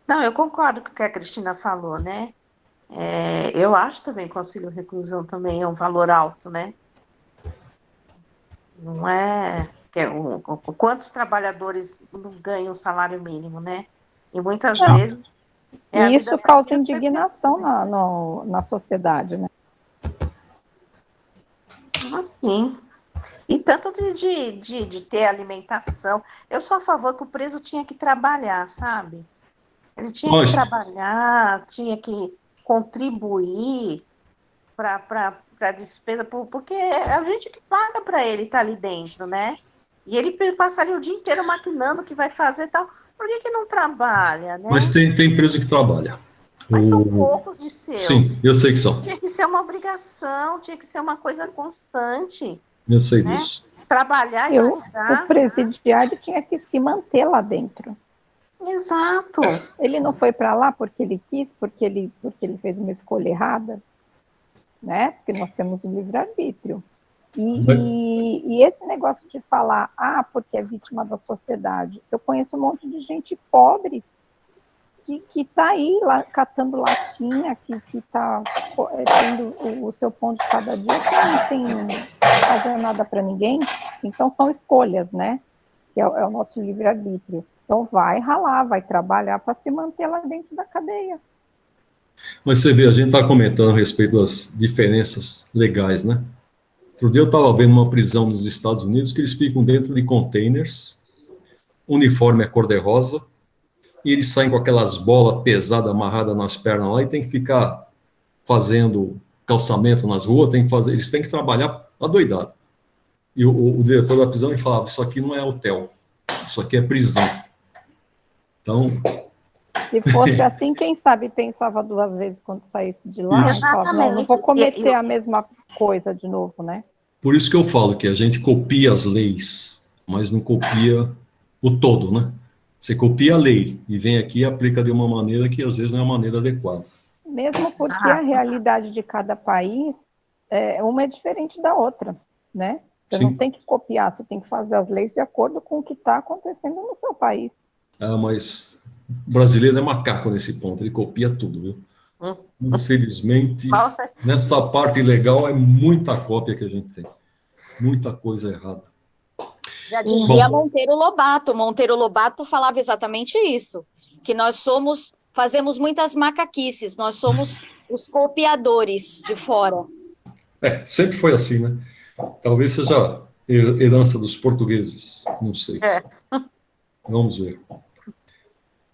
Não, eu concordo com o que a Cristina falou, né? Eu acho também que o auxílio reclusão também é um valor alto, né? Não é... Quantos trabalhadores não ganham o salário mínimo, né? E muitas vezes... E isso causa indignação na sociedade, né? Sim. E tanto de ter alimentação. Eu sou a favor que o preso tinha que trabalhar, sabe? Ele tinha que trabalhar, tinha que contribuir para a despesa, porque é a gente que paga para ele estar ali dentro, né? E ele passaria o dia inteiro maquinando o que vai fazer e tal. Por que não trabalha, né? Mas tem preso que trabalha. Mas são poucos de seus. Sim, eu sei que são. Tinha que ser uma obrigação, tinha que ser uma coisa constante. Eu sei disso. Trabalhar e estudar. O presidiário tinha que se manter lá dentro. Exato. Ele não foi para lá porque ele quis, porque ele fez uma escolha errada, né? Porque nós temos o livre-arbítrio. E esse negócio de falar, porque é vítima da sociedade. Eu conheço um monte de gente pobre que está aí lá, catando latinha, que está tendo o seu pão de cada dia, que não tem fazendo nada para ninguém. Então são escolhas, né? Que é o nosso livre-arbítrio. Então vai ralar, vai trabalhar para se manter lá dentro da cadeia. Mas você vê, a gente está comentando a respeito das diferenças legais, né? Outro dia eu estava vendo uma prisão nos Estados Unidos que eles ficam dentro de containers, uniforme é cor-de-rosa, e eles saem com aquelas bolas pesadas amarradas nas pernas lá e tem que ficar fazendo calçamento nas ruas, eles têm que trabalhar adoidado. E o diretor da prisão me falava, isso aqui não é hotel, isso aqui é prisão. Então, Se fosse assim, quem sabe pensava 2 vezes quando saísse de lá, e falava, não Exatamente. vou cometer a mesma coisa de novo, né? Por isso que eu falo que a gente copia as leis, mas não copia o todo, né? Você copia a lei e vem aqui e aplica de uma maneira que às vezes não é a maneira adequada. Mesmo porque a realidade de cada país, uma é diferente da outra, né? Você não Sim. tem que copiar, você tem que fazer as leis de acordo com o que está acontecendo no seu país. Ah, mas o brasileiro é macaco nesse ponto, ele copia tudo, viu? Infelizmente, nessa parte legal é muita cópia que a gente tem. Muita coisa errada. Já dizia Bom. Monteiro Lobato. Monteiro Lobato falava exatamente isso, que nós fazemos muitas macaquices, nós somos os copiadores de fora. Sempre foi assim, né? Talvez seja herança dos portugueses, não sei. Vamos ver.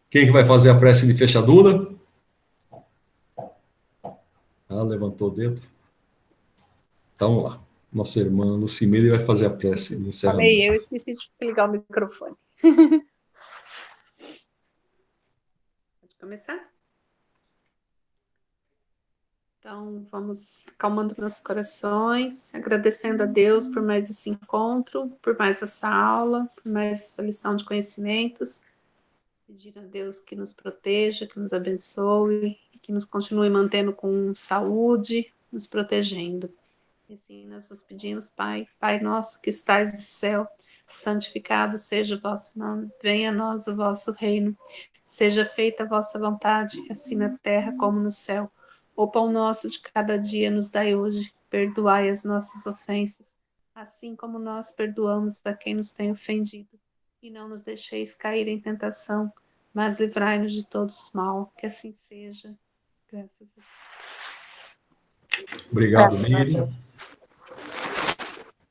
Quem que vai fazer a prece de fechadura? Levantou o dedo. Então, vamos lá. Nossa irmã Lucimene vai fazer a prece de encerramento. Falei, eu esqueci de ligar o microfone. Pode começar? Então, vamos acalmando nossos corações, agradecendo a Deus por mais esse encontro, por mais essa aula, por mais essa lição de conhecimentos. Pedir a Deus que nos proteja, que nos abençoe, que nos continue mantendo com saúde, nos protegendo. E assim nós vos pedimos, Pai, Pai nosso que estais no céu, santificado seja o vosso nome, venha a nós o vosso reino, seja feita a vossa vontade, assim na terra como no céu. O pão nosso de cada dia nos dai hoje, perdoai as nossas ofensas, assim como nós perdoamos a quem nos tem ofendido. E não nos deixeis cair em tentação, mas livrai-nos de todos os mal, que assim seja. Graças a Deus. Obrigado, Miriam.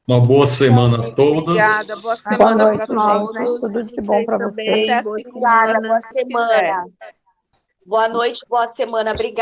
Uma boa semana a todos. Obrigada, boa Boa semana noite, para gente. todos. Tudo de bom para vocês. Até Obrigada, boa se quiser. semana. Boa noite, boa semana. Obrigada.